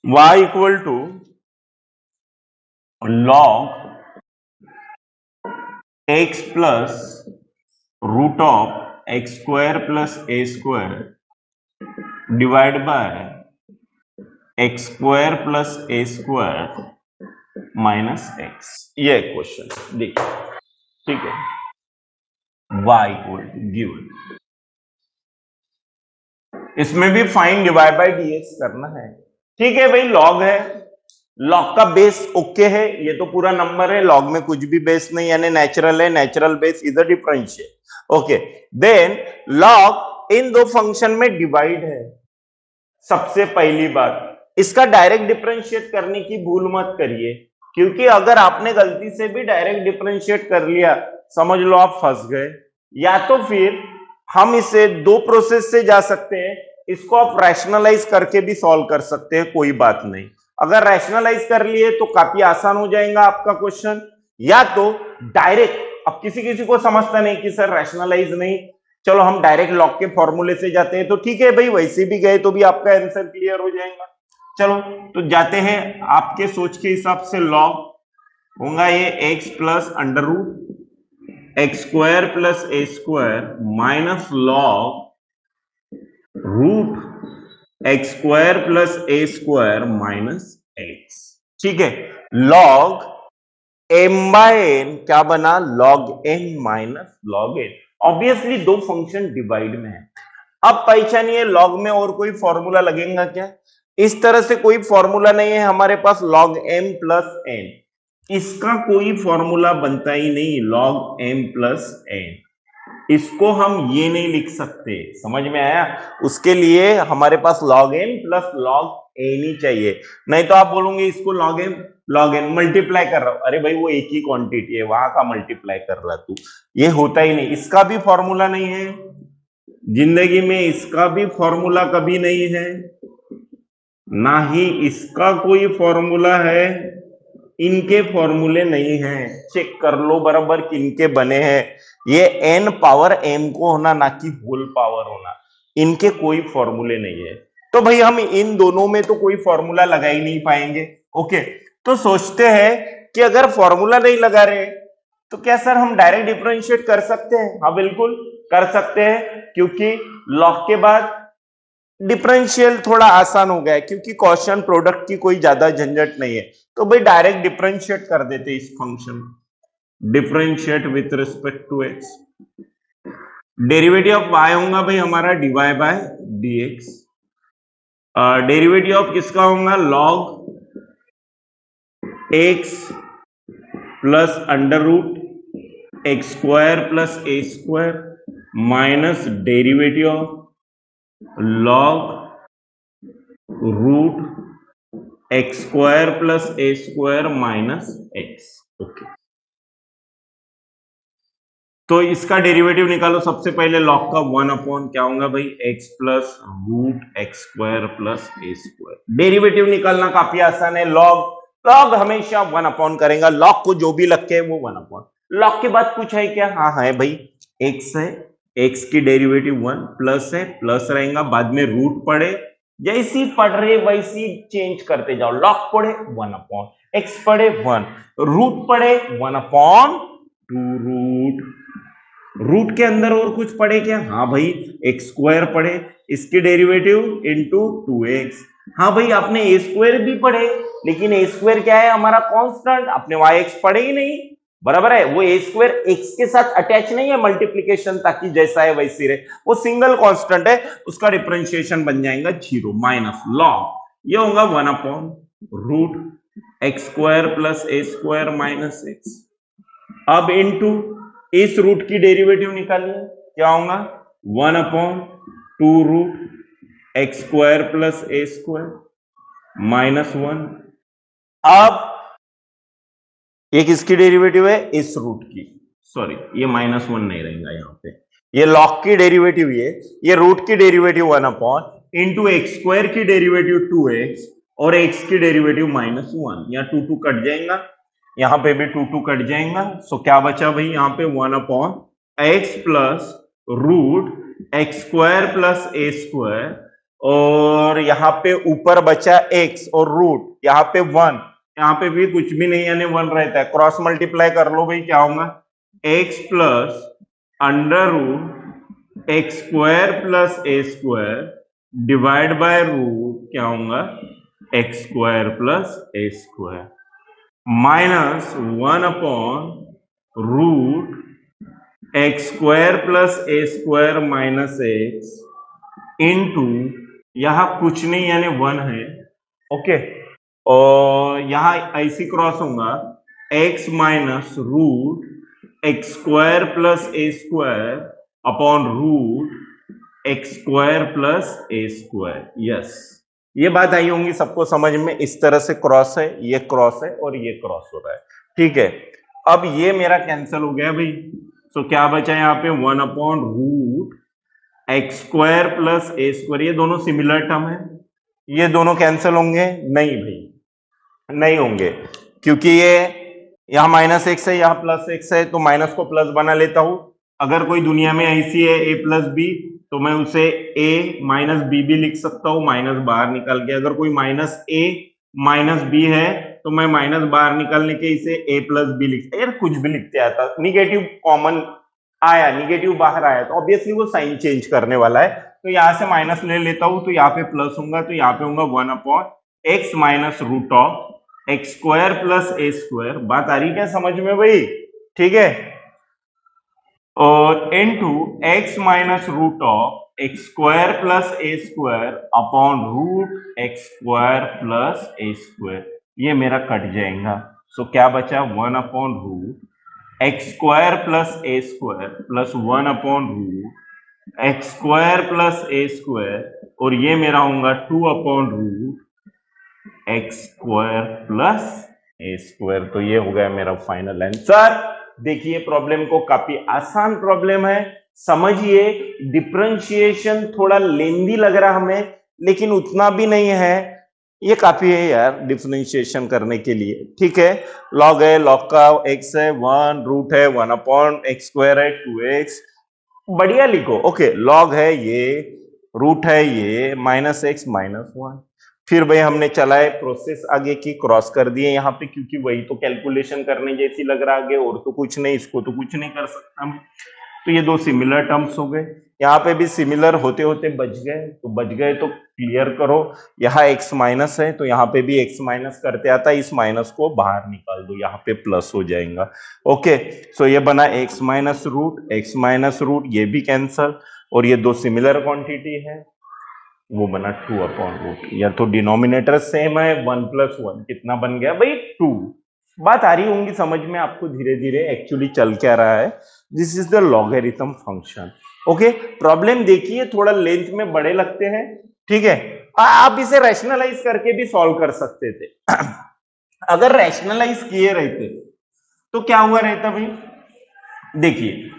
y equal to log x plus root of x² plus a² divide by x² plus a² minus x। ये क्वेश्चन देखिए, ठीक है। y इक्वल टू गिवन, इसमें भी फाइंड डिवाइड बाय dx करना है, ठीक है भाई। लॉग है, लॉग का बेस ओके है, ये तो पूरा नंबर है, लॉग में कुछ भी बेस नहीं, यानी नेचुरल है, natural base is a differential. Okay, then log इन दो फंक्शन में डिवाइड है। सबसे पहली बात, इसका डायरेक्ट डिफरेंशिएट करने की भूल मत करिए, क्योंकि अगर आपने गलती से भी डायरेक्ट डिफरेंशिएट कर लिया, समझ लो आप फंस गए। या तो फिर हम इसे दो प्रोसेस से जा सकते हैं, इसको आप रैशनलाइज करके भी सॉल्व कर सकते हैं, कोई बात नहीं। अगर रैशनलाइज कर लिए तो काफी आसान हो जाएगा आपका क्वेश्चन, या तो डायरेक्ट, अब किसी किसी को समझता नहीं कि सर रैशनलाइज नहीं, चलो हम डायरेक्ट लॉग के फॉर्मूले से जाते हैं, तो ठीक है भाई, वैसे भी गए तो भी आपका आंसर क्लियर हो जाएगा। चलो तो जाते हैं, आपके सोच के हिसाब से लॉग होगा ये x plus under root x² plus a² minus log root x² plus a² minus x, ठीक है। लॉग m बाय n क्या बना, log n minus log n। Obviously दो फंक्शन डिवाइड में है। अब पहचानिए लॉग में और कोई फॉर्मूला लगेगा क्या, इस तरह से कोई फॉर्मूला नहीं है हमारे पास log m प्लस n, इसका कोई फॉर्मूला बनता ही नहीं log m प्लस n, इसको हम ये नहीं लिख सकते, समझ में आया। उसके लिए हमारे पास log m plus log n ही चाहिए, नहीं तो आप बोलोगे इसको log m log n multiply कर रहा हूं, अरे भाई वो एक ही क्वांटिटी है, वहां का मल्टीप्लाई कर रहा तू, ये होता ही नहीं। इसका भी फॉर्मूला नहीं है जिंदगी में, इसका भी फॉर्मूला कभी नहीं है, ना ही इसका कोई फॉर्मूला है, इनके फॉर्मूले नहीं हैं। चेक कर लो बराबर किनके बने हैं, ये n पावर m को होना, ना कि होल पावर होना, इनके कोई फॉर्मूले नहीं है। तो भाई हम इन दोनों में तो कोई फॉर्मूला लगा ही नहीं पाएंगे। ओके, तो सोचते हैं कि अगर फॉर्मूला नहीं लगा रहे तो क्या सर हम डायरेक्ट डिफरेंशिएट कर सकते हैं? हाँ बिल्कुल कर सकते हैं, क्योंकि लॉग के बाद डिफरेंशियल थोड़ा आसान हो गया है क्योंकि क्वेश्चन प्रोडक्ट की कोई ज्यादा झंझट नहीं है, तो भाई डायरेक्ट डिफरेंशिएट कर देते इस function, differentiate with respect to x. Derivative of y होगा भाई हमारा dy by dx। Derivative of किसका होगा, log x plus under root x square plus a square minus derivative of log root x square plus a square minus x. Okay, तो इसका derivative निकालो। सबसे पहले log का 1 अपॉन क्या होगा भाई, x plus root x square plus a square. Derivative निकालना काफी आसान है, log हमेशा 1 अपॉन करेगा, log को जो भी लग के वो 1 अपॉन। log के बाद कुछ है क्या, हाँ है भाई, x है, x की डेरिवेटिव 1 प्लस है, प्लस रहेगा, बाद में रूट पड़े, जैसी पढ़ रहे वैसी चेंज करते जाओ, log पढ़े 1 अपॉन, x पढ़े 1, रूट पढ़े 1 अपॉन 2 रूट, रूट के अंदर और कुछ पढ़े क्या, हाँ भाई एक्स स्क्वायर पढ़े, इसकी डेरिवेटिव इंटू 2x। हाँ भाई आपने ए स्क्वायर भी पढ़े, लेकिन ए स्क्वायर क्या है हमारा कांस्टेंट, आपने वाई एक्स पढ़े ही नहीं, बराबर है, वो ए स्क्वायर एक्स के साथ अटैच नहीं है मल्टीप्लीकेशन, ताकि जैसा है वैसी रहे, वो सिंगल कांस्टेंट है, उसका डिफरेंशिएशन बन जाएगा 0 माइनस लॉग, ये होगा 1 upon root x square plus a square minus x. अब इनटू इस रूट की डेरिवेटिव निकालिए, क्या होगा 1 upon 2 root x square plus a square minus 1। अब ये किसकी डेरिवेटिव है, इस रूट की, सॉरी ये माइनस 1 नहीं रहेगा यहाँ पे, ये लॉग की डेरिवेटिव, ये रूट की derivative 1 upon into x square की डेरिवेटिव 2x और x की डेरिवेटिव माइनस 1, यहाँ 2 2 कट जाएगा, यहाँ पे भी 2 2 कट जाएगा, सो क्या बचा भाई यहाँ पे 1 upon x plus root x square plus a square, और यहाँ पे ऊपर बचा x और रूट, यहाँ पे 1, यहाँ पे भी कुछ भी नहीं यानी 1 रहता है, क्रॉस मल्टीप्लाई कर लो भाई, क्या होगा x plus under root x square plus a square divide by root क्या होगा x square plus a square minus 1 upon root x square plus a square minus x into यहां कुछ नहीं यानी 1 है, ओके, और यहां ऐसी क्रॉस होगा x minus root x square plus a square upon root x square plus a square. Yes, ये बात आई होंगी सबको समझ में, इस तरह से क्रॉस है, ये क्रॉस है और ये क्रॉस हो रहा है, ठीक है। अब ये मेरा कैंसिल हो गया भाई, तो क्या बचा यहाँ पे 1 upon root x square plus a square, ये दोनों सिमिलर टर्म है, ये दोनों कैंसिल होंगे, नहीं भाई नहीं होंगे, क्योंकि ये यहाँ माइनस एक्स है, यहाँ प्लस एक्स है, तो माइनस को प्लस बना लेता हूं। अगर कोई दुनिया में ऐसी है a प्लस बी, तो मैं उसे a माइनस बी भी लिख सकता हूँ, माइनस बाहर निकाल के। अगर कोई माइनस a माइनस बी है, तो मैं माइनस बाहर निकालने के इसे a प्लस बी लिख, यार कुछ भी लिखते आता, निगेटिव कॉमन आया, निगेटिव बाहर आया, तो ऑब्वियसली वो साइन चेंज करने वाला है, तो यहाँ से माइनस ले लेता हूं, तो यहाँ पे प्लस होगा, तो यहाँ पे होगा 1 upon x minus root of x square plus a square. बात आ रही क्या समझ में भाई, ठीक है, और into x minus root of x square plus a square upon root x square plus a square, ये मेरा कट जाएगा, सो क्या बचा 1 upon root x square plus a square plus 1 upon root x square plus a square, और ये मेरा होगा 2 upon root x square plus a square. तो ये हो गया मेरा फाइनल आंसर। देखिए प्रॉब्लम को, काफी आसान प्रॉब्लम है, समझिए, डिफरेंशिएशन थोड़ा लेंदी लग रहा हमें, लेकिन उतना भी नहीं है, ये काफी है यार डिफरेंशिएशन करने के लिए, ठीक है। लॉग है, लॉग का x है 1, रूट है 1 अपॉन एक्स स्क्वायर है 2x, बढ़िया लिखो, ओके, लॉग है ये, रूट है ये, माइनस एक्स माइनस 1, फिर भाई हमने चलाए प्रोसेस आगे की, क्रॉस कर दिए यहाँ पे, क्योंकि वही तो कैलकुलेशन करने जैसी लग रहा आगे, और तो कुछ नहीं, इसको तो कुछ नहीं कर सकता मैं, तो ये दो सिमिलर टर्म्स हो गए। यहाँ पे भी सिमिलर होते होते बच गए, तो बच गए तो क्लियर करो। यहाँ x माइनस है तो यहाँ पे भी x माइनस करते आता है, इस माइनस को बाहर निकाल दो, यहाँ पे प्लस हो जाएगा। ओके, सो ये बना x माइनस रूट, ये भी कैंसल, और ये दो सिमिलर क्वांटिटी है, वो बना 2/रूट। या तो डिनोमिनेटर सेम है, 1 + 1 कितना बन गया भाई 2। बात आ रही होंगी समझ में आपको धीरे धीरे एक्चुअली चल क्या रहा है। This is the logarithm function. Okay, problem देखिए थोड़ा लेंथ में बड़े लगते हैं, ठीक है। आप इसे रैशनलाइज करके भी सॉल्व कर सकते थे। अगर रैशनलाइज किए रहते तो क्या हुआ रहता भाई, देखिए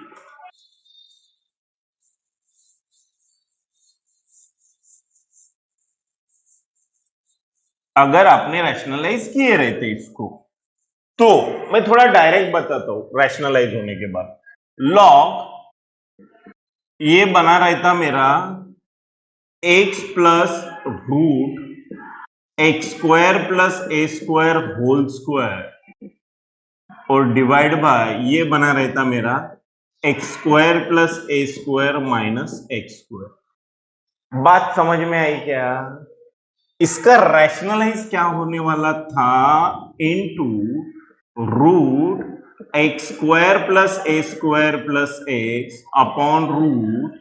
अगर आपने रैशनलाइज किए रहते इसको, तो मैं थोड़ा डायरेक्ट बताता हूं रैशनलाइज होने के बाद। लॉग ये बना रहता मेरा x plus root x² + a² whole square, और डिवाइड बाय ये बना रहता मेरा x² + a² - x²। बात समझ में आई क्या? इसका रैशनलाइज क्या होने वाला था, into root x² + a² + x upon root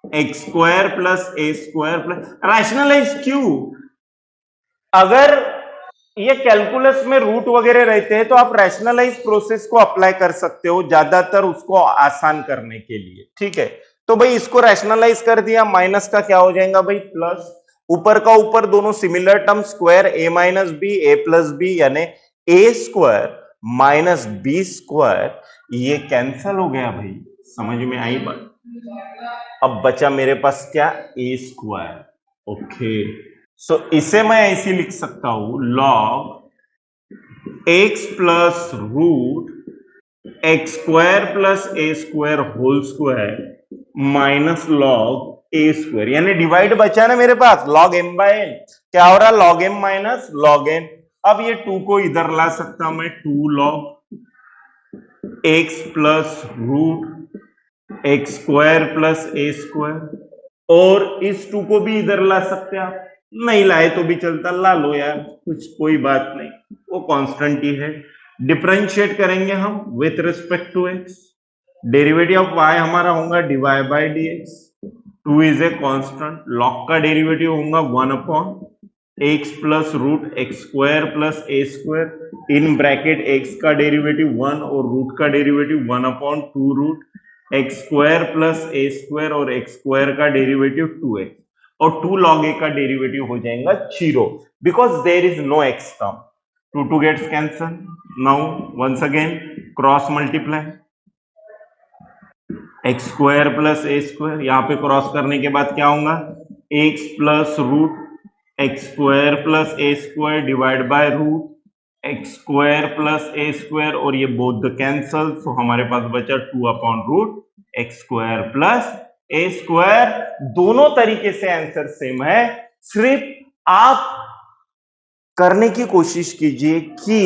x² + a² rationalise क्यों? अगर ये कैलकुलस में रूट वगैरह रहते हैं तो आप रैशनलाइज प्रोसेस को अप्लाई कर सकते हो ज्यादातर उसको आसान करने के लिए, ठीक है। तो भाई इसको रैशनलाइज कर दिया, माइनस का क्या हो जाएगा भाई प्लस, ऊपर का ऊपर दोनों similar term square a - b यानी a² - b², ये कैंसल हो गया भाई, समझ में आई बात? अब बचा मेरे पास क्या, a²। ओके, सो इसे मैं ऐसे लिख सकता हूं, log x plus root x² + a² whole square minus log a², यानी डिवाइड बचा ना मेरे पास, log m/n क्या हो रहा, log m minus log n। अब ये 2 को इधर ला सकता मैं, 2 log x plus root x² + a², और इस 2 को भी इधर ला सकते हैं आप, नहीं लाए तो भी चलता, ला लो यार, कुछ कोई बात नहीं, वो कांस्टेंट ही है। डिफरेंशिएट करेंगे हम with respect to x, derivative of y हमारा होगा dy/dx, 2 is a constant, log का डेरिवेटिव होगा 1/x plus root x² + a², in bracket x का डेरिवेटिव 1 और रूट का डेरिवेटिव 1/2 रूट x² + a² और x² का डेरिवेटिव 2x, और 2 log a का डेरिवेटिव हो जाएगा 0, because there is no x term, 2 gets cancel। Now once again cross multiply, x² + a², यहाँ पे क्रॉस करने के बाद क्या होगा, x plus root x² + a² divide by root x² + a², और ये बोथ द कैंसल, तो हमारे पास बचा 2/रूट x² + a²। दोनों तरीके से आंसर सेम है, सिर्फ आप करने की कोशिश कीजिए कि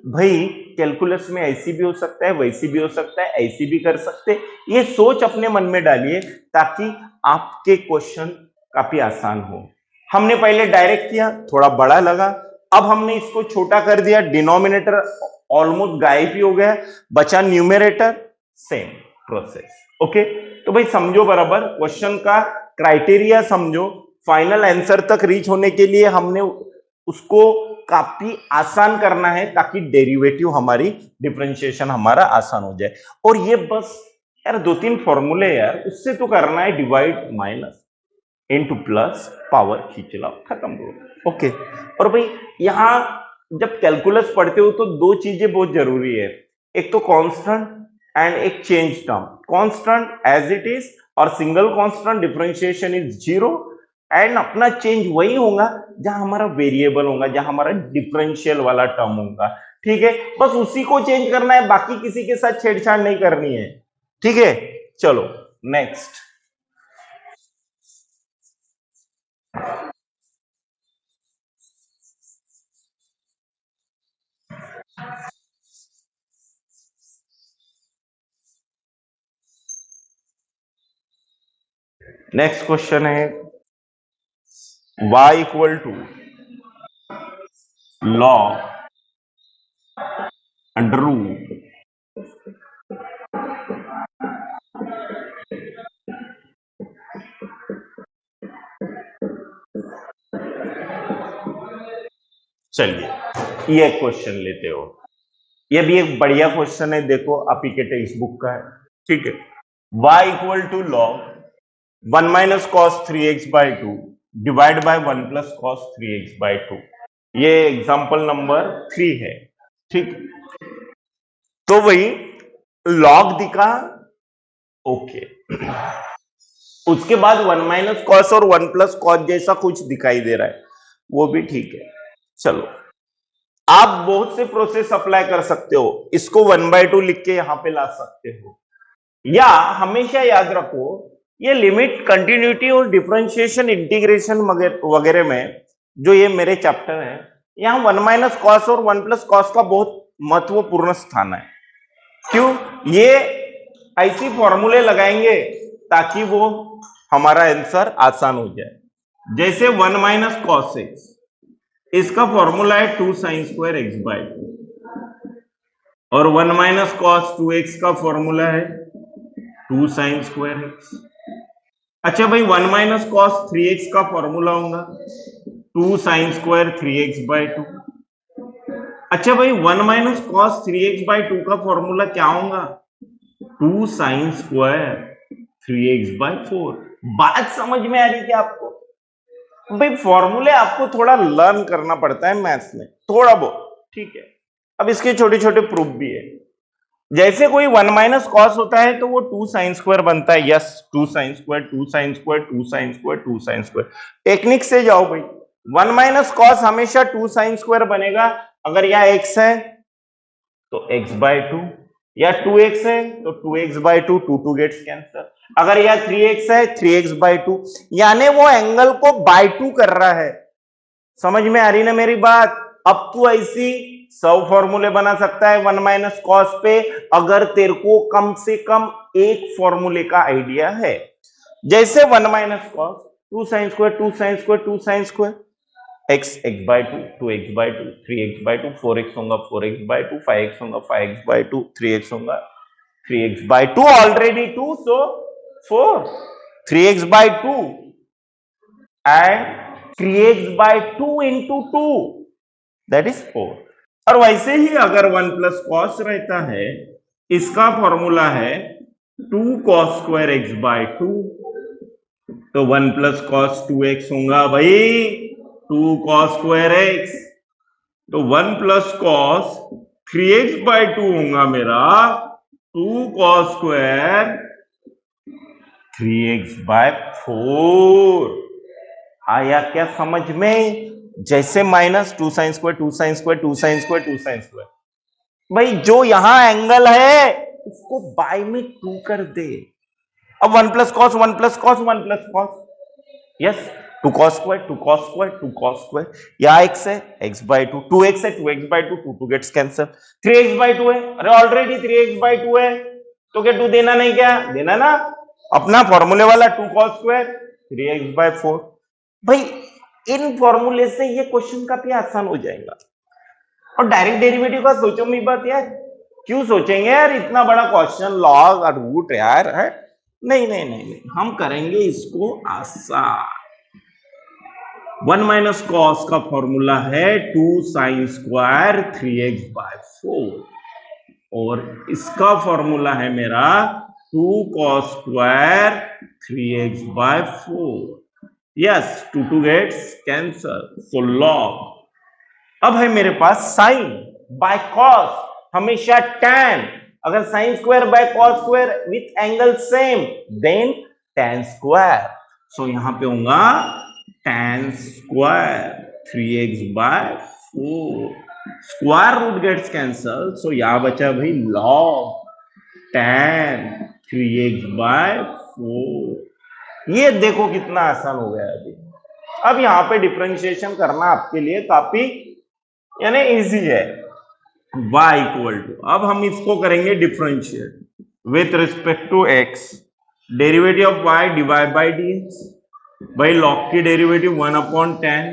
भाई कैलकुलस में ऐसी भी हो सकता है, वैसी भी हो सकता है, ऐसी भी कर सकते हैं, ये सोच अपने मन में डालिए ताकि आपके क्वेश्चन काफी आसान हो। हमने पहले डायरेक्ट किया, थोड़ा बड़ा लगा, अब हमने इसको छोटा कर दिया, डिनोमिनेटर ऑलमोस्ट गायब ही हो गया, बचा न्यूमरेटर, सेम प्रोसेस। ओके, तो भाई समझो बराबर क्वेश्चन का क्राइटेरिया समझो, फाइनल आंसर तक रीच होने के लिए हमने उसको काफी आसान करना है ताकि डेरिवेटिव हमारी, डिफरेंशिएशन हमारा आसान हो जाए। और ये बस यार 2-3 फॉर्मूले यार, उससे तो करना है, divide minus into plus power खींच लाओ, खत्म करो। ओके, और भाई यहां जब कैलकुलस पढ़ते हो तो दो चीजें बहुत जरूरी है, एक तो कांस्टेंट एंड एक change term. Constant as it is, और single constant differentiation is 0, and अपना चेंज वही होगा जहां हमारा वेरिएबल होगा, जहां हमारा डिफरेंशियल वाला टर्म होगा, ठीक है। बस उसी को चेंज करना है, बाकी किसी के साथ छेड़छाड़ नहीं करनी है, ठीक है। चलो नेक्स्ट। नेक्स्ट क्वेश्चन है y equal to log under root चलिए ये क्वेश्चन लेते हो। ये भी एक बढ़िया क्वेश्चन है, देखो आप ही के टेक्स्ट बुक का है, ठीक है। y equal to log 1 minus cos 3x by 2 divide by 1 plus cos 3x by 2। ये एग्जाम्पल नंबर 3 है, ठीक। तो वही लॉग दिखा, ओके। उसके बाद 1 माइनस कॉस और 1 प्लस कॉस जैसा कुछ दिखाई दे रहा है, वो भी ठीक है। चलो आप बहुत से प्रोसेस अप्लाई कर सकते हो, इसको 1/2 लिख के यहां पे ला सकते हो, या हमेशा याद रखो ये लिमिट, कंटिन्यूटी और डिफरेंशिएशन, इंटीग्रेशन वगैरह में जो ये मेरे चैप्टर है, यहाँ 1 माइनस कॉस और 1 प्लस कॉस का बहुत महत्वपूर्ण स्थान है। क्यों? ये ऐसी फॉर्मूले लगाएंगे ताकि वो हमारा आंसर आसान हो जाए। जैसे 1 माइनस कॉस एक्स, इसका फॉर्मूला है 2 साइन स्क्वायर एक्स बाई 2, और 1 माइनस कॉस 2x का फॉर्मूला है 2 साइन स्क्वायर एक्स। अच्छा भाई 1 माइनस कॉस 3x का फॉर्मूला होगा 2 साइन स्क्वायर 3x बाई 2। अच्छा भाई 1 माइनस कॉस 3x बाई 2 का फॉर्मूला क्या होगा 2 साइन स्क्वायर 3x बाई 4। बात समझ में आ रही क्या आपको? भाई फॉर्मूले आपको थोड़ा लर्न करना पड़ता है मैथ्स में, थोड़ा बहुत, ठीक है। अब इसके छोटे छोटे प्रूफ भी है। जैसे कोई 1 माइनस कॉस होता है तो वो 2 साइन स्क्वायर बनता है, yes 2 sine square 2 sine square 2 sine square 2 sine square. Technique से जाओ भाई, 1 माइनस कॉस हमेशा 2 साइन स्क्वायर बनेगा। अगर यहाँ x है तो x बाई 2, या 2x है तो 2x बाई 2, 2 गेट्स कैंसिल। अगर यह 3x है 3x बाई 2, यानी वो एंगल को बाई 2 कर रहा है। समझ में आ रही ना मेरी बात? अब तू ऐसी 100 फॉर्मूले बना सकता है 1 माइनस कॉस पे, अगर तेरे को कम से कम एक फॉर्मूले का आइडिया है। जैसे 1 minus cos 2 sine square 2 sine square 2 sine square, x x by 2 2x by 2 3x by 2 4x होगा 4x बाई 2 5x होगा 5x बाई 2 3x होगा 3x by 2, already 2 so 4 3x by 2 and 3x by 2 into 2 that is 4। और वैसे ही अगर 1 plus cos रहता है, इसका formula है 2 कॉस स्क्वायर एक्स बाई 2, तो 1 प्लस कॉस 2x होगा भाई 2 कॉस स्क्वायर एक्स, तो 1 प्लस कॉस 3x बाई 2 होगा मेरा 2 कॉस स्क्वायर 3x बाई 4। आया क्या समझ में? जैसे minus 2 sine square 2 sine square 2 sine square 2 sine square, भाई जो यहां एंगल है उसको बाय में 2 कर दे। अब 1 plus cos 1 plus cos 1 plus cos, yes 2 cos square 2 cos square 2 cos square, या x है x बाई 2, 2x है 2x by 2 2 gets cancel, 3x by 2 है, अरे ऑलरेडी 3x बाई 2 है तो क्या 2 देना नहीं? क्या देना ना, अपना फॉर्मूले वाला 2 कॉस स्क्वायर 3x बाई 4। भाई इन फॉर्मूले से ये क्वेश्चन काफी आसान हो जाएगा। और डायरेक्ट डेरिवेटिव का सोचो मेरी बात यार, क्यों सोचेंगे यार इतना बड़ा क्वेश्चन लॉग और रूट यार है? नहीं नहीं नहीं नहीं, हम करेंगे इसको आसान। 1 माइनस कॉस का फॉर्मूला है 2 साइन स्क्वायर 3x बाय 4, और इसका फॉर्मूला है मेरा 2 cos square 3x by 4। Yes 2 gets cancel, so log. अब है मेरे पास साइन बाय कॉस, हमेशा tan, अगर sine square by cos square with angle same then tan square, so यहां पे होगा tan square 3x by 4, square root gets cancel, so यहां बचा भाई लॉग tan 3x बाय 4। ये देखो कितना आसान हो गया अभी। अब यहां पे डिफरेंशिएशन करना आपके लिए काफी यानी इजी है। y इक्वल टू, अब हम इसको करेंगे differentiate with respect to x, derivative of y divide by d x. भाई लॉग की डेरिवेटिव 1/10।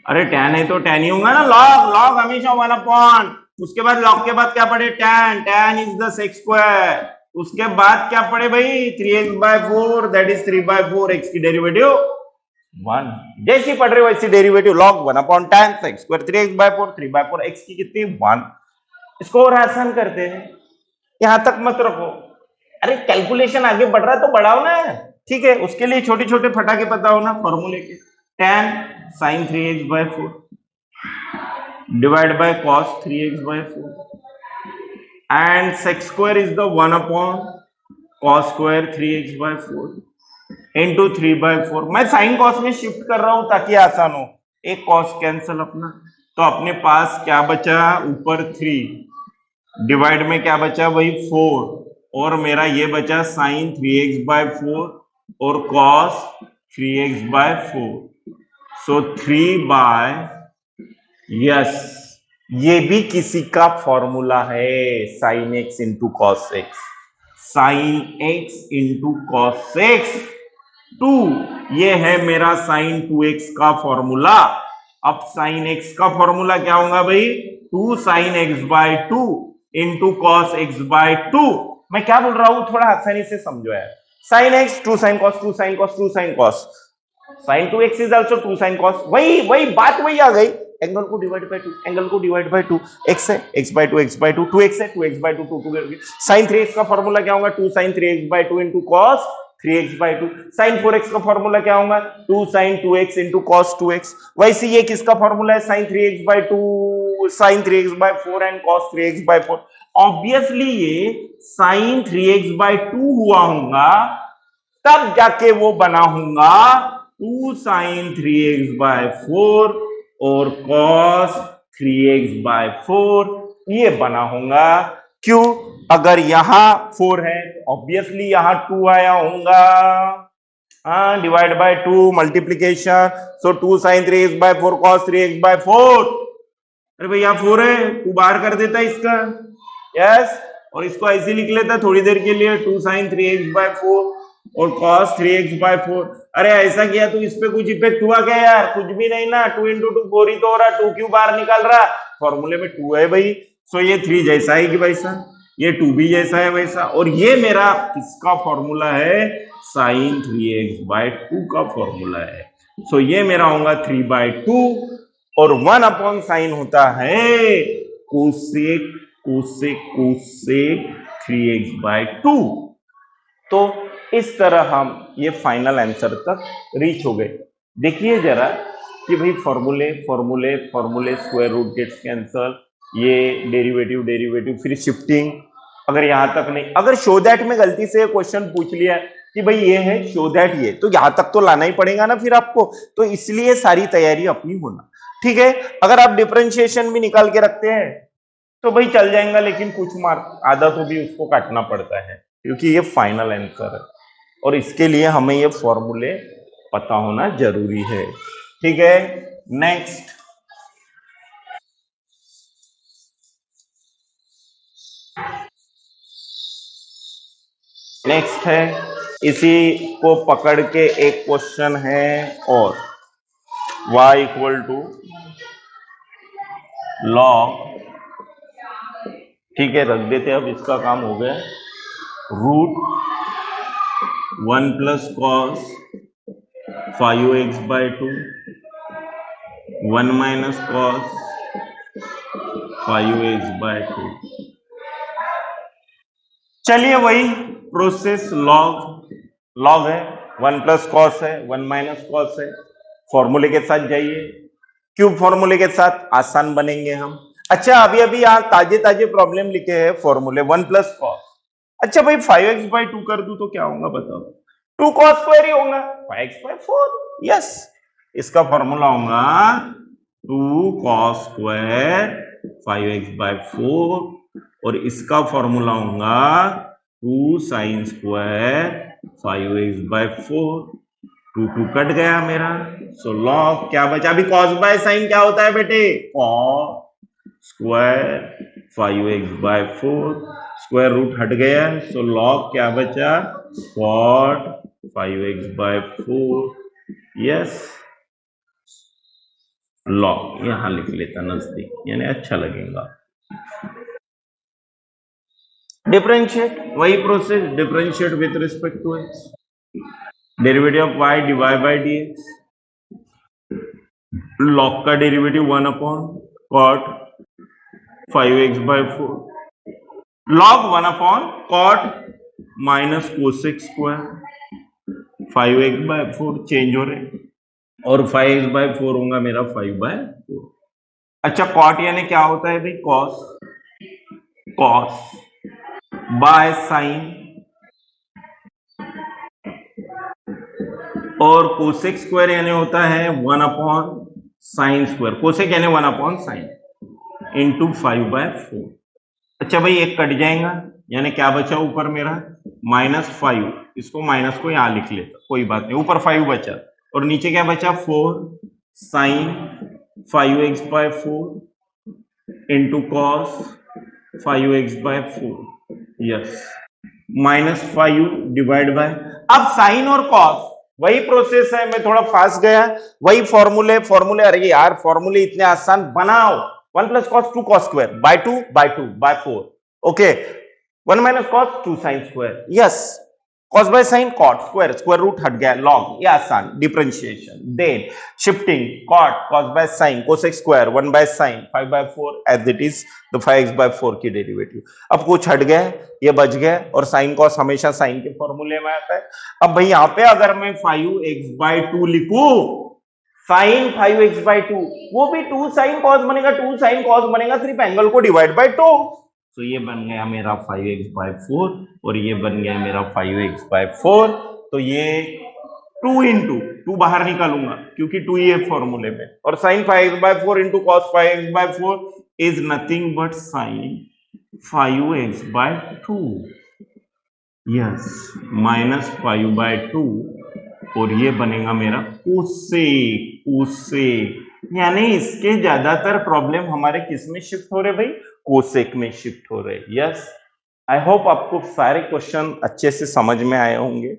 अरे tan है तो tan ही होगा ना, log log हमेशा 1/। उसके बाद log के बाद क्या पढ़े, tan is the sec square. उसके बाद क्या पढ़े भाई, 3x/4 दैट इज 3/4 x की डेरिवेटिव 1। जैसी पढ़ रहे हो वैसी derivative log 1/tan sec square 3x/4 3/4 x की कितनी 1। इसको और आसान करते हैं, यहां तक मत रखो। अरे कैलकुलेशन आगे बढ़ रहा है तो बढ़ाओ ना, ठीक है। उसके लिए छोटे छोटे फटाके पता हो ना फॉर्मूले के। tan sin 3x/4 divided by cos 3x/4 and sec square is the 1/cos square 3x/4 into 3/4। मैं sin cos में शिफ्ट कर रहा हूं ताकि आसान हो, एक cos कैंसल अपना, तो अपने पास क्या बचा, ऊपर 3 डिवाइड में क्या बचा वही 4, और मेरा ये बचा sin 3x/4 और cos 3x/4। सो 3 बाय, यस, ये भी किसी का फॉर्मूला है, sine x into cos x, sine x into cos x 2, ये है मेरा साइन 2x का फॉर्मूला। अब साइन एक्स का फॉर्मूला क्या होगा भाई, 2 sign x/2 into cos x/2। मैं क्या बोल रहा हूं थोड़ा आसानी से समझो यार, sine x 2 sine cos 2 sine cos 2 sine cos, sine 2x is also 2 sine cos, वही बात वही आ गई। एंगल को डिवाइड बाय 2, एंगल को डिवाइड बाय 2, x है x/2 x/2 2x है 2x/2 2 साइन 3x का फॉर्मूला क्या होगा, 2 sign 3x/2 into cos 3x/2। Sign 4x का फॉर्मूला क्या होगा, 2 sign 2x into cos 2x। वैसे ये किसका फॉर्मूला है, sine 3x/2 sine 3x/4 and cos 3x/4। Obviously ये साइन 3x/2 हुआ होगा, तब जाके वो बना होगा 2 साइन 3x/4 और cos 3x/4, ये बना होगा। क्यों, अगर यहां 4 है ऑब्वियसली यहां 2 आया होगा, divide by 2 multiplication, so 2 sine 3x/4 cos 3x/4। अरे भैया 4 है, तू बाहर कर देता इसका, यस, और इसको ऐसे लिख लेता थोड़ी देर के लिए, 2 साइन 3x/4 और cos 3x/4। अरे ऐसा किया तो इस पे कुछ इफेक्ट हुआ क्या यार, कुछ भी नहीं ना, 2 इंटू 2 4 ही तो हो रहा, 2 क्यों बाहर निकाल रहा, फॉर्मूले में 2 है भाई। सो ये 3 जैसा है कि वैसा, ये 2 भी जैसा है वैसा, और ये मेरा किसका फॉर्मूला है, साइन 3x/2 का फॉर्मूला है। सो ये मेरा होगा 3/2, और 1 साइन होता है कोसेक कोसेक कोसेक 3x/2। तो इस तरह हम ये फाइनल आंसर तक रीच हो गए। देखिए जरा कि भाई फॉर्मूले फॉर्मूले फॉर्मूले, स्क्वायर रूट गेट्स कैंसल, ये डेरिवेटिव डेरिवेटिव फिर शिफ्टिंग। अगर यहां तक नहीं, अगर शो दैट में गलती से क्वेश्चन पूछ लिया कि भाई ये है शो दैट, ये तो यहां तक तो लाना ही पड़ेगा ना फिर आपको, तो इसलिए सारी तैयारी अपनी होना, ठीक है। अगर आप डिफरेंशिएशन भी निकाल के रखते हैं तो भाई चल जाएगा, लेकिन कुछ मार्क आधा तो भी उसको काटना पड़ता है, क्योंकि ये फाइनल आंसर है और इसके लिए हमें ये फॉर्मूले पता होना जरूरी है, ठीक है। नेक्स्ट, नेक्स्ट है, इसी को पकड़ के एक क्वेश्चन है, और y इक्वल टू लॉग, ठीक है रख देते हैं, अब इसका काम हो गया, root 1 plus cos 5x/2 1 minus cos 5x/2। चलिए वही प्रोसेस, लॉग लॉग है, 1 प्लस कॉस है 1 माइनस कॉस है, फॉर्मूले के साथ जाइए, क्यूब फॉर्मूले के साथ आसान बनेंगे हम। अच्छा अभी अभी यहाँ ताजे ताजे प्रॉब्लम लिखे हैं फॉर्मूले, 1 प्लस कॉस, अच्छा भाई 5x/2 कर दूं तो क्या होगा बताओ, 2 cos स्क्वायर ही होगा 5x/4, यस, इसका फॉर्मूला होगा 2 cos स्क्वायर 5x/4, और इसका फॉर्मूला होगा 2 साइन स्क्वायर 5x/4। 2 कट गया मेरा, सो लॉग क्या बचा, अभी cos बाय साइन क्या होता है बेटे, cos square 5x/4, square root हट गया, सो लॉग क्या बचा cot 5x/4, यस log, यहां लिख लेता नजदीक, यानी अच्छा लगेगा। डिफरेंशिएट, वही process, differentiate with respect to x, derivative of y dy by dx, log का derivative 1 upon cot 5x/4, log 1 upon cot minus cosec square 5x/4 change हो रहे, और 5x/4 होगा मेरा 5/4। अच्छा कॉट यानी क्या होता है भाई, कॉस, कॉस बाय साइन, और कोसेक स्क्वायर यानी होता है 1 अपॉन साइन स्क्वायर, कोसेक यानी 1 अपॉन साइन इंटू 5/4। अच्छा भाई एक कट जाएगा, यानी क्या बचा ऊपर मेरा -5, इसको माइनस को यहां लिख लेता, कोई बात नहीं, ऊपर 5 बचा और नीचे क्या बचा 4 sine 5x/4 into cos 5x/4, yes -5 divide by, अब साइन और कॉस वही प्रोसेस है, मैं थोड़ा फास्ट गया, वही फॉर्मूले, अरे यार फॉर्मूले इतने आसान बनाओ, 1 + cos 2 cos square by 2 by 2 by 4, okay 1 - cos 2 sin square, yes cos by sin cot square, square root हट गया, log, ये आसान differentiation, then shifting cos by sin cosec square 1 by sin 5/4 as it is तो 5x/4 की derivative, अब कुछ हट गया, ये बच गया, और sin cos हमेशा sin के फॉर्मूले में आता है। अब भाई यहाँ पे अगर मैं 5x/2 लिखूं, sin 5x/2 वो भी 2 sin cos बनेगा, 2 sin cos बनेगा, सिर्फ एंगल को डिवाइड बाय 2, तो ये बन गया मेरा 5x/4 और ये बन गया मेरा 5x/4, तो ये 2 इंटू 2 बाहर निकालूंगा क्योंकि 2 ही है फॉर्मूले में, और sin 5x/4 into cos 5x/4 is nothing but sin 5x/2, yes -5/2, और ये बनेगा मेरा कोसेक, यानी इसके ज्यादातर प्रॉब्लम हमारे किस में शिफ्ट हो रहे भाई, कोसेक में शिफ्ट हो रहे, यस। आई होप आपको सारे क्वेश्चन अच्छे से समझ में आए होंगे,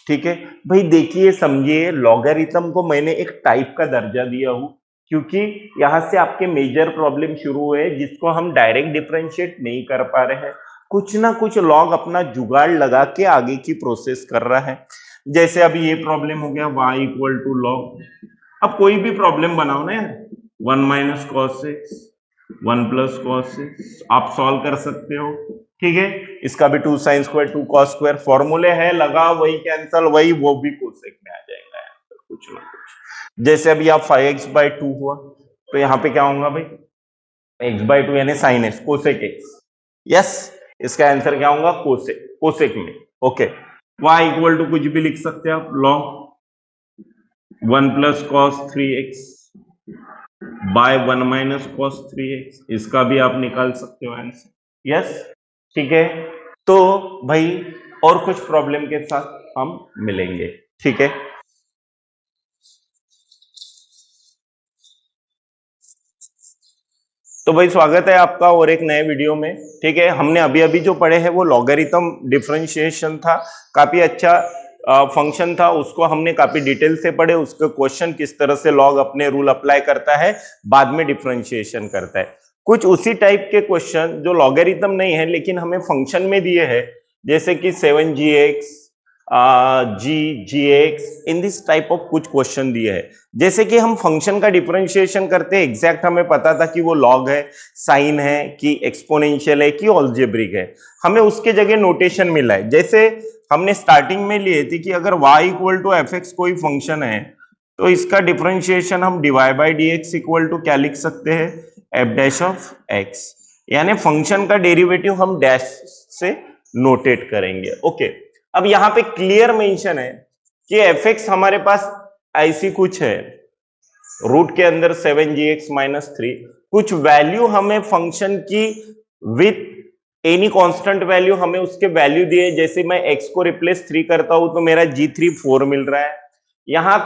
ठीक है भाई। देखिए समझिए, लॉगरिथम को मैंने एक टाइप का दर्जा दिया हूं क्योंकि यहां से आपके मेजर प्रॉब्लम शुरू हुए जिसको हम डायरेक्ट डिफरेंशिएट नहीं कर पा रहे हैं, कुछ ना कुछ लॉग अपना जुगाड़ लगा के आगे की प्रोसेस कर रहा है। जैसे अभी ये प्रॉब्लम हो गया y = log, अब कोई भी प्रॉब्लम बनाओ ना, 1 - cos x 1 + cos x आप सॉल्व कर सकते हो, ठीक है। इसका भी 2 sin स्क्वायर 2 cos स्क्वायर फॉर्मूले है, लगा वही कैंसल वही, वो भी कोसेक में आ जाएगा कुछ ना कुछ। जैसे अभी आप 5x/2 हुआ तो यहाँ पे क्या होगा भाई, x/2 यानी sin x cosec x, yes इसका आंसर क्या होगा, कोसेक में, ओके। y = कुछ भी लिख सकते हैं आप, log 1 + cos 3x bye 1 - cos 3x, इसका भी आप निकाल सकते हो आंसर, यस ठीक है। तो भाई और कुछ प्रॉब्लम के साथ हम मिलेंगे, ठीक है। तो भाई स्वागत है आपका और एक नए वीडियो में, ठीक है। हमने अभी अभी जो पढ़े हैं वो लॉगरिथम डिफरेंशिएशन था, काफी अच्छा फंक्शन था, उसको हमने काफी डिटेल से पढ़े, उसका क्वेश्चन किस तरह से लॉग अपने रूल अप्लाई करता है, बाद में डिफरेंशिएशन करता है। कुछ उसी टाइप के क्वेश्चन जो लॉगरिथम नहीं है लेकिन हमें फंक्शन में दिए हैं, जैसे कि 7gx gx, in this type of कुछ क्वेश्चन दिए हैं। जैसे कि हम फंक्शन का डिफरेंशिएशन करते हैं, एग्जैक्ट हमें पता था कि वो लॉग है, साइन है, कि एक्सपोनेंशियल है, कि अलजेब्रिक है, हमें उसके जगह नोटेशन मिला है। जैसे हमने स्टार्टिंग में लिए थी कि अगर y = fx कोई फंक्शन है तो इसका डिफरेंशिएशन हम dy by dx equal to क्या लिख सकते हैं, f'(x), यानी फंक्शन का डेरिवेटिव हम डैश से नोटेट करेंगे, ओके। अब यहाँ पे क्लियर मेंशन है कि fx हमारे पास ऐसी कुछ है, रूट के अंदर 7gx - 3, कुछ वैल्यू हमें फंक्शन की विथ एनी कांस्टेंट वैल्यू, हमें उसके वैल्यू दिए, जैसे मैं x को रिप्लेस 3 करता हूं तो मेरा g3 4 मिल रहा है। यहां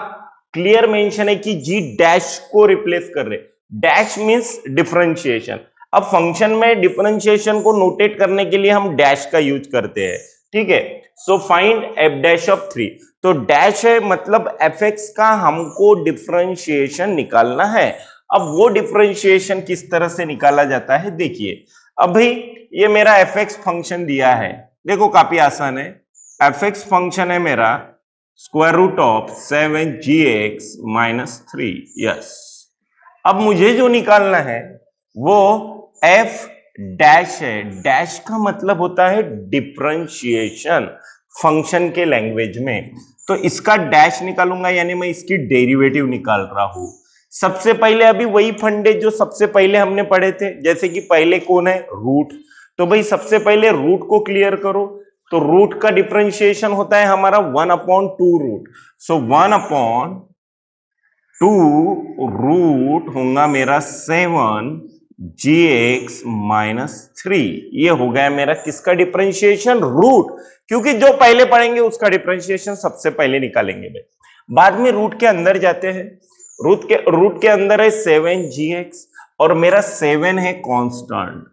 क्लियर मेंशन है कि g डैश को रिप्लेस कर रहे, डैश मींस डिफरेंशिएशन। अब फंक्शन में डिफरेंशिएशन को नोटेट करने के लिए हम डैश का यूज करते हैं, ठीक है। So find F dash of 3। तो डैश है मतलब एफ एक्स का हमको डिफरेंशिएशन निकालना है। अब वो डिफरेंशिएशन किस तरह से निकाला जाता है देखिए। अभी ये मेरा एफ एक्स फंक्शन दिया है, देखो काफी आसान है। एफ एक्स फंक्शन है मेरा square root of 7gx minus 3। Yes, अब मुझे जो निकालना है वो एफ डैश है। डैश का मतलब होता है डिफरेंशिएशन फंक्शन के लैंग्वेज में। तो इसका डैश निकालूंगा यानी मैं इसकी डेरिवेटिव निकाल रहा हूं। सबसे पहले अभी वही फंडे जो सबसे पहले हमने पढ़े थे, जैसे कि पहले कौन है रूट। तो भाई सबसे पहले रूट को क्लियर करो। तो रूट का डिफरेंशिएशन होता है हमारा 1/2 रूट। सो 1/2 रूट होगा मेरा 7gx माइनस 3। ये हो गया मेरा किसका डिफरेंशिएशन रूट, क्योंकि जो पहले पढ़ेंगे उसका डिफरेंशिएशन सबसे पहले निकालेंगे भाई। बाद में रूट के अंदर जाते हैं। रूट के अंदर है 7gx और मेरा 7 है कांस्टेंट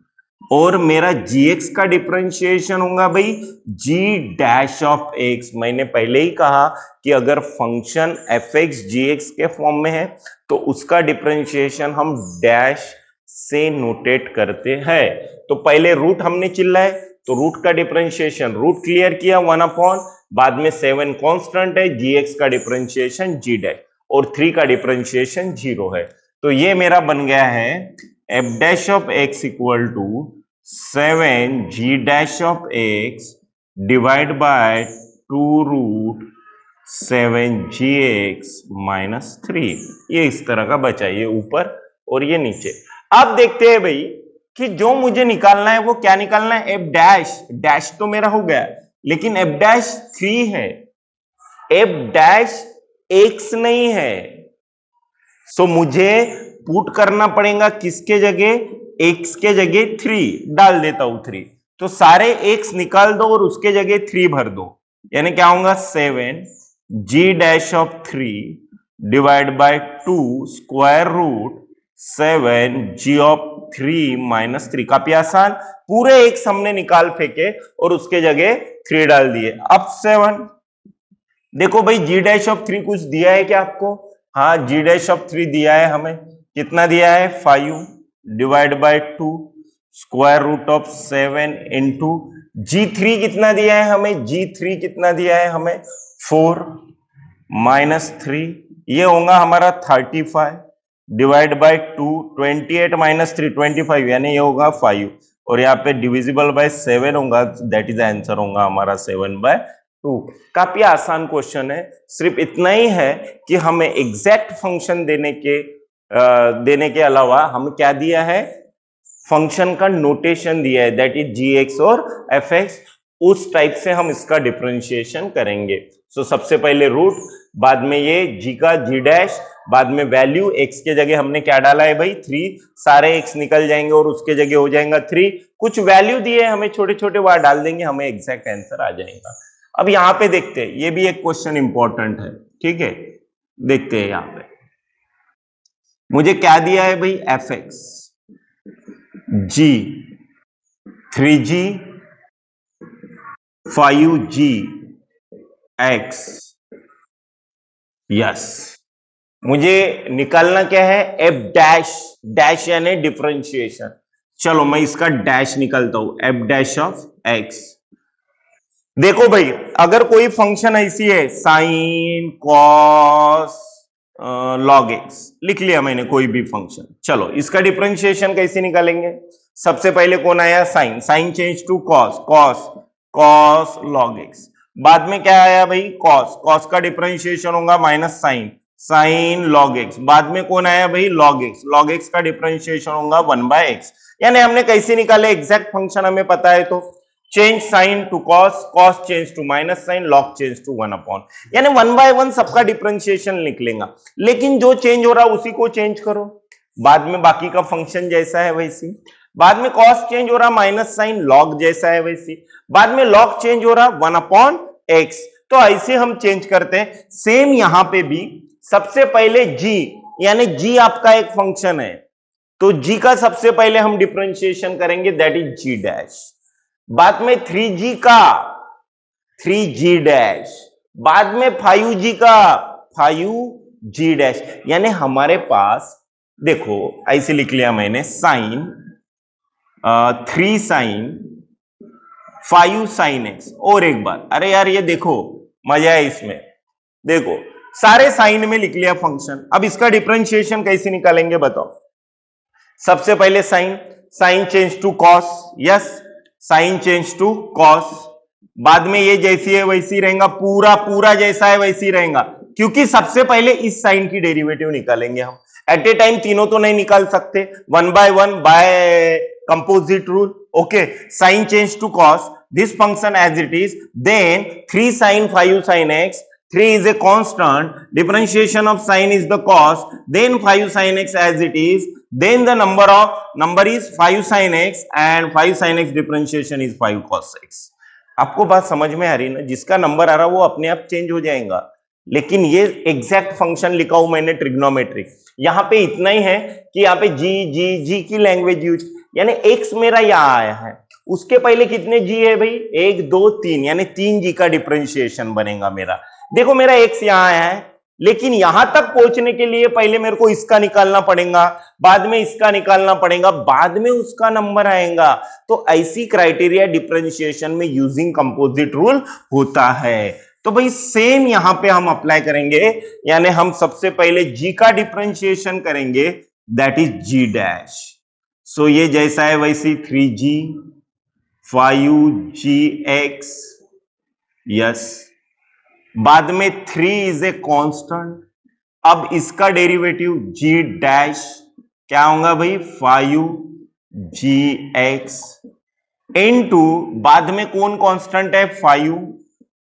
और मेरा gx का डिफरेंशिएशन होगा भाई g डैश ऑफ x। मैंने पहले ही कहा कि अगर फंक्शन fx gx के फॉर्म में है तो उसका डिफरेंशिएशन हम डैश से नोटेट करते हैं। तो पहले रूट हमने चिल्लाए तो रूट का डिफरेंशिएशन रूट क्लियर किया 1/, बाद में 7 कांस्टेंट है, gx का डिफरेंशिएशन g डैश और 3 का डिफरेंशिएशन 0 है। तो ये मेरा बन गया है f dash of x equal to 7g dash of x divide by 2 root 7gx minus 3। ये इस तरह का बचा, ये ऊपर और ये नीचे। अब देखते हैं भाई कि जो मुझे निकालना है वो क्या निकालना है। एफ डैश, डैश तो मेरा हो गया लेकिन एफ डैश 3 है, एफ डैश x नहीं है। सो मुझे पुट करना पड़ेगा किसके जगह, x के जगह 3 डाल देता हूं 3। तो सारे x निकाल दो और उसके जगह 3 भर दो, यानी क्या होगा 7g dash of 3 divide by 2 square root 7g of 3 minus 3। काफी आसान, पूरे x हमने निकाल फेंके और उसके जगह 3 डाल दिए। अब 7 देखो भाई g डैश ऑफ 3 कुछ दिया है क्या आपको? हाँ, g डैश ऑफ 3 दिया है हमें। कितना दिया है 5 divide by 2 square root of 7 into g3 कितना दिया है हमें, g3 कितना दिया है हमें 4 माइनस 3। ये होगा हमारा 35 डिवाइड बाय 2 28 माइनस 3 25, यानी ये होगा 5 और यहाँ पे डिविजिबल बाय 7 होगा, दैट इज आंसर होगा हमारा 7/2। काफी आसान क्वेश्चन है, सिर्फ इतना ही है कि हमें एग्जैक्ट फंक्शन देने के अलावा हमें क्या दिया है, फंक्शन का नोटेशन दिया है, दैट इज gx और fx। उस टाइप से हम इसका डिफरेंशिएशन करेंगे। सो सबसे पहले रूट, बाद में ये g का g डैश, बाद में वैल्यू x के जगह हमने क्या डाला है भाई 3, सारे x निकल जाएंगे और उसके जगह हो जाएगा 3। कुछ वैल्यू दिए हमें छोटे छोटे, वहां डाल देंगे, हमें एग्जैक्ट आंसर आ जाएगा। अब यहां पे देखते हैं, ये भी एक क्वेश्चन इंपॉर्टेंट है, ठीक है। देखते हैं यहां पे मुझे क्या दिया है भाई, fx g 3g 5g x। Yes, मुझे निकालना क्या है, एफ डैश, डैश यानी डिफरेंशिएशन। चलो मैं इसका डैश निकालता हूं, एफ डैश ऑफ एक्स। देखो भाई अगर कोई फंक्शन ऐसी है साइन कॉस लॉग एक्स, लिख लिया मैंने कोई भी फंक्शन। चलो इसका डिफरेंशिएशन कैसे निकालेंगे, सबसे पहले कौन आया sine, sine change to cos, cos cos log x. बाद में क्या आया भाई कॉस, कॉस का डिफरेंशिएशन होगा minus sine, sine log x. बाद में कौन आया भाई लॉग एक्स, लॉग एक्स का डिफरेंशिएशन होगा 1/x। यानी हमने कैसे निकाले, एग्जैक्ट फंक्शन हमें पता है तो change sine to cos, cos change to minus sine, log change to 1/, यानी 1/1 सबका डिफरेंशिएशन निकलेगा। लेकिन जो चेंज हो रहा है उसी को चेंज करो, बाद में बाकी का फंक्शन जैसा है वैसी। बाद में कॉस चेंज हो रहा माइनस साइन, लॉग जैसा है वैसी। बाद में लॉग चेंज हो रहा 1/x। तो ऐसे हम चेंज करते हैं। सेम यहां पे भी सबसे पहले g, यानी g आपका एक फंक्शन है तो g का सबसे पहले हम डिफरेंशिएशन करेंगे, दैट इज g डैश। बाद में 3g का 3g डैश, बाद में 5g का 5g डैश, यानी हमारे पास देखो ऐसे लिख लिया मैंने साइन 3 साइन 5 साइन एक्स। और एक बार, अरे यार ये देखो मजा है इसमें, देखो सारे साइन में लिख लिया फंक्शन। अब इसका डिफरेंशिएशन कैसे निकालेंगे बताओ। सबसे पहले sine, sine change to cos, yes sine change to cos, बाद में ये जैसी है वैसी रहेगा, पूरा पूरा जैसा है वैसी रहेगा, क्योंकि सबसे पहले इस साइन की डेरिवेटिव निकालेंगे हम। एट ए टाइम तीनों तो नहीं निकाल सकते, 1 by 1 by composite rule. Okay, sine change to cos, this function as it is, then 3 sin 5 sin x, 3 is a constant, differentiation of sin is the cos, then 5 sin x as it is, then the number is 5 sin x and 5 sin x differentiation is 5 cos x। आपको बात समझ में आ रही ना, जिसका number आ रहा वो अपने आप चेंज हो जाएगा, लेकिन ये एग्जैक्ट फंक्शन लिखा हूं मैंने ट्रिग्नोमेट्रिक। यहां पे इतना ही है कि यहाँ पे जी की लैंग्वेज यूज, यानी x मेरा यहां आया है, उसके पहले कितने g है भाई, 1 2 3, यानी 3g का डिफरेंशिएशन बनेगा मेरा। देखो मेरा x यहां आया है, लेकिन यहां तक पहुंचने के लिए पहले मेरे को इसका निकालना पड़ेगा, बाद में इसका निकालना पड़ेगा, बाद में उसका नंबर आएगा। तो ऐसी क्राइटेरिया डिफरेंशिएशन में यूजिंग कंपोजिट रूल होता है। तो भाई सेम यहां पे हम अप्लाई करेंगे, यानी हम सबसे पहले g का डिफरेंशिएशन करेंगे, दैट इज g डैश। सो ये जैसा है वैसी 3g 5gx, यस, बाद में 3 इज ए कांस्टेंट। अब इसका डेरिवेटिव g डैश क्या होगा भाई, 5gx इनटू, बाद में कौन कांस्टेंट है 5,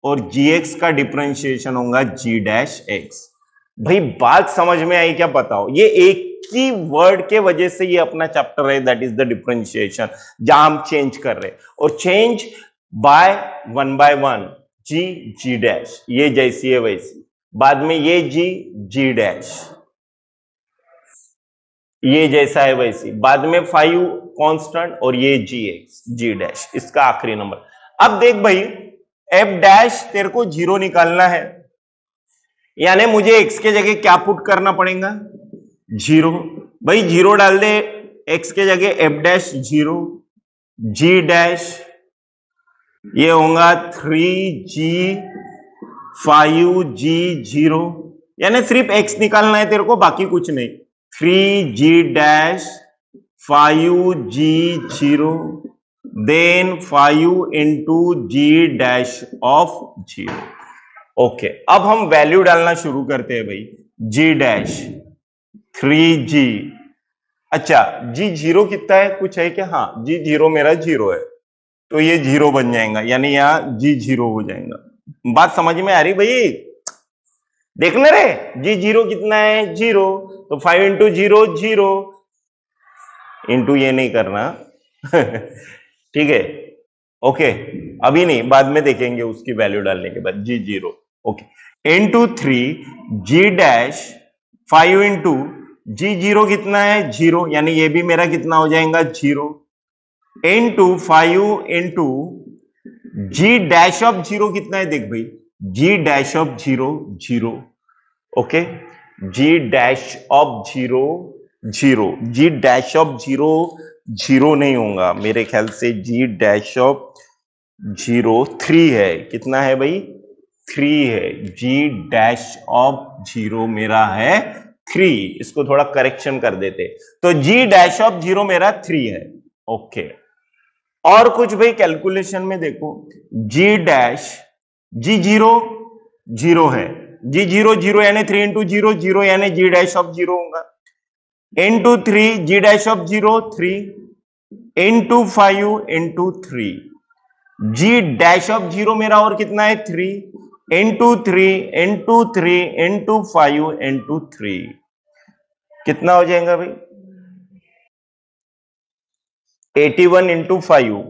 और gx का डिफरेंशिएशन होगा g डैश x। भाई बात समझ में आई क्या, बताओ। ये एक ही वर्ड के वजह से ये अपना चैप्टर है, दैट इज द डिफरेंशिएशन, जहां हम चेंज कर रहे हैं, और change bye 1 by 1 g dash, ये जैसी है वैसी, बाद में ये g डैश, ये जैसा है वैसी, बाद में 5 कांस्टेंट, और ये g डैश, इसका आखिरी नंबर। अब देख भाई, f डैश तेरे को 0 निकालना है, यानी मुझे x के जगह क्या पुट करना पड़ेगा, 0। भाई 0 डाल दे, x के जगह f डैश 0, g डैश ये होगा 3g 5g 0, यानी सिर्फ x निकालना है तेरे को, बाकी कुछ नहीं। 3g dash 5g 0, then 5 into g dash of 0। Okay, अब हम वैल्यू डालना शुरू करते हैं भाई। g डैश 3g, अच्छा g 0 कितना है, कुछ है क्या, हाँ g 0 मेरा 0 है, तो ये 0 बन जाएगा, यानी यहाँ g 0 हो जाएगा। बात समझ में आ रही भाई, देखना रे, g 0 कितना है 0, तो 5 इंटू 0 0, इंटू ये नहीं करना ठीक है, ओके अभी नहीं, बाद में देखेंगे उसकी वैल्यू डालने के बाद, g 0, okay, into 3 g dash 5 into g 0 कितना है 0, यानी ये भी मेरा कितना हो जाएगा 0, into 5 into g dash of 0 कितना है, देख भाई g dash of 0 0, okay, g dash of 0 0, g dash of 0 0 नहीं होगा मेरे ख्याल से, g डैश ऑफ 0 3 है, कितना है भाई 3 है, g डैश ऑफ 0 मेरा है 3, इसको थोड़ा करेक्शन कर देते, तो g डैश ऑफ 0 मेरा 3 है, ओके। और कुछ भाई कैलकुलेशन में देखो, g डैश g 0 0 है, g 0 0 यानी 3 इंटू 0 0, यानी g डैश ऑफ 0 होगा, into 3 g dash of 0 3, into 5 into 3, g dash of 0 मेरा और कितना है 3, इंटू 3 इंटू 3 इंटू 5 इंटू 3, कितना हो जाएगा भाई 81 इंटू 5,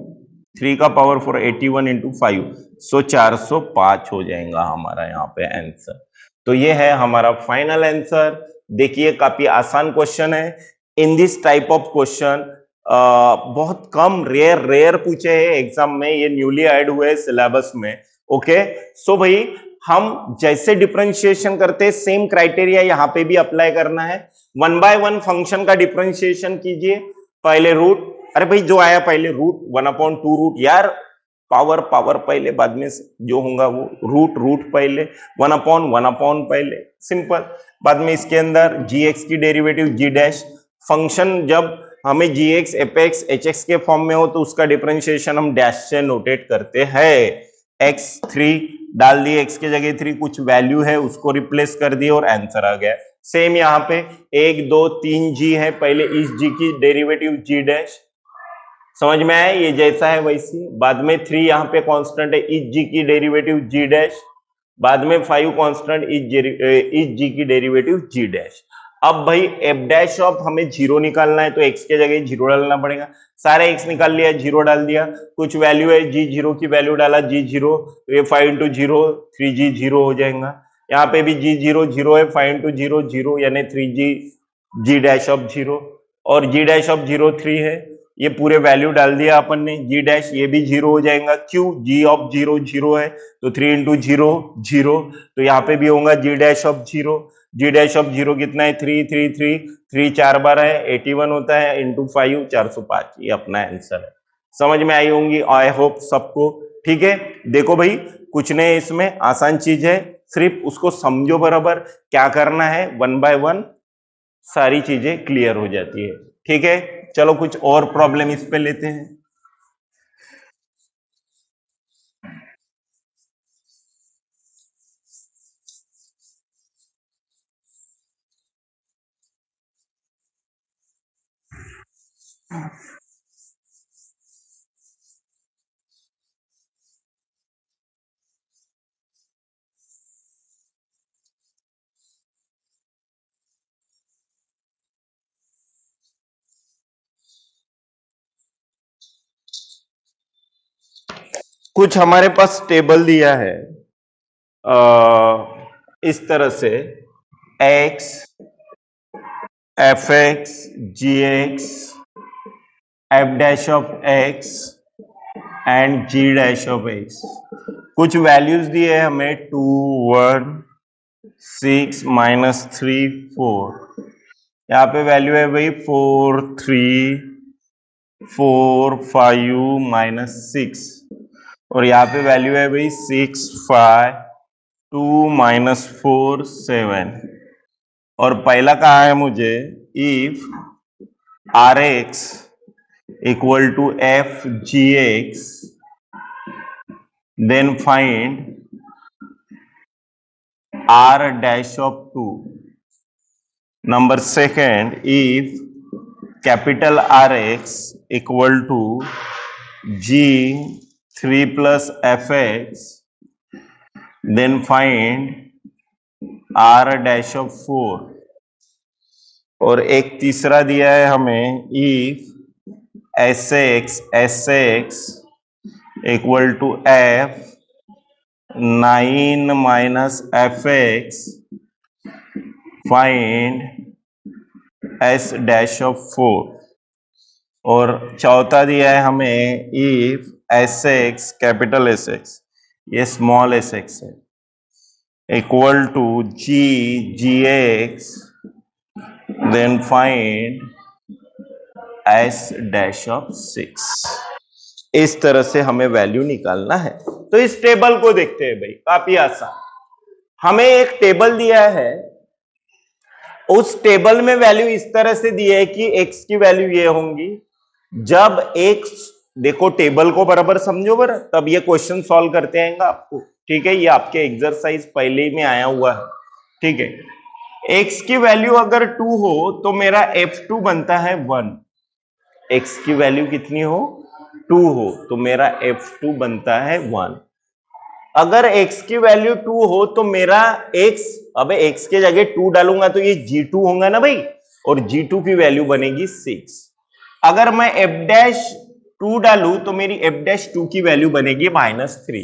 3 का पावर 4, 81 इंटू 5, सो 405 हो जाएगा हमारा यहाँ पे आंसर। तो ये है हमारा फाइनल आंसर। देखिए काफी आसान क्वेश्चन है। In this type of question बहुत कम रेयर पूछे हैं एग्जाम में, ये न्यूली ऐड हुए सिलेबस में, ओके, सो भाई हम जैसे डिफरेंशिएशन करते हैं सेम क्राइटेरिया यहां पे भी अप्लाई करना है। वन बाय वन फंक्शन का डिफरेंशिएशन कीजिए। पहले रूट, अरे भाई जो आया पहले रूट 1/2 रूट, यार पावर पावर पहले, बाद में जो होगा वो रूट रूट पहले, 1/1 पहले, सिंपल। बाद में इसके अंदर जी एक्स की डेरिवेटिव जी डैश, फंक्शन जब हमें g x f x h x के फॉर्म में हो तो उसका डिफरेंशिएशन हम डैश से नोटेट करते हैं। x3 डाल दिए, x के जगह 3 कुछ वैल्यू है उसको रिप्लेस कर दिए और आंसर आ गया। सेम यहाँ पे 1 2 3 जी है, पहले इस जी की डेरिवेटिव जी डैश, समझ में आया, ये जैसा है वैसी। बाद में 3 यहाँ पे कांस्टेंट है, इस जी की डेरिवेटिव जी डैश। बाद में 5 कांस्टेंट, इस जी की डेरिवेटिव जी डैश। अब भाई एफ डैश ऑफ हमें जीरो निकालना है तो एक्स के जगह जीरो डालना पड़ेगा। सारे एक्स निकाल लिया, जीरो डाल दिया, कुछ वैल्यू है जी जीरो की वैल्यू डाला, जी जीरो, तो ये 5 इंटू जीरो 3g जीरो हो जाएगा। यहाँ पे भी जी जीरो जीरो है, 5 इंटू जीरो जीरो यानी 3g ji dash of zero, और जी डैश ऑफ जीरो 3 है। ये पूरे वैल्यू डाल दिया अपन ने, जी डैश ये भी जीरो हो जाएगा, क्यों, जी ऑफ जीरो जीरो है तो 3 इंटू जीरो जीरो, तो यहाँ पे भी होगा g dash of zero. G dash of zero कितना है, 3 3 3 3 4 बार है 81 होता है, इंटू 5 405, ये अपना आंसर है। समझ में आई होंगी आई होप सबको, ठीक है। देखो भाई कुछ नहीं, इसमें आसान चीज है, सिर्फ उसको समझो बराबर, क्या करना है, वन बाय वन सारी चीजें क्लियर हो जाती है, ठीक है। चलो कुछ और प्रॉब्लम इस पे लेते हैं। कुछ हमारे पास टेबल दिया है इस तरह से, x f x g x f dash of x and g dash of x, कुछ वैल्यूज दिए हैं हमें 2 1 6 -3 4, यहाँ पे वैल्यू है भाई 4 3 4 5 -6, और यहाँ पे वैल्यू है भाई 6 5 2 -4 7। और पहला कहा है मुझे, if r x equal to f g x then find r dash of 2। Number second, if capital R x equal to g 3 plus f x then find r dash of 4। और एक तीसरा दिया है हमें, if s x equal to f 9 minus f x find s dash of 4। और चौथा दिया है हमें, if s x capital S x, ये स्मॉल एस एक्स है, equal to g x then find s dash of 6। इस तरह से हमें वैल्यू निकालना है। तो इस टेबल को देखते हैं भाई, काफी आसान। हमें एक टेबल दिया है, उस टेबल में वैल्यू इस तरह से दी है कि x की वैल्यू ये होंगी जब x, देखो टेबल को बराबर समझो बर, तब ये क्वेश्चन सॉल्व करते आएंगे आपको, ठीक है। ये आपके एक्सरसाइज पहले ही में आया हुआ है, ठीक है। x की वैल्यू अगर 2 हो तो मेरा f2 बनता है 1। x की वैल्यू कितनी हो, 2 हो तो मेरा f2 बनता है 1। अगर x की वैल्यू 2 हो तो मेरा x, अबे x के जगह 2 डालूंगा तो ये g2 होगा ना भाई, और g2 की वैल्यू बनेगी 6। अगर मैं f डैश 2 डालू तो मेरी f डैश 2 की वैल्यू बनेगी -3,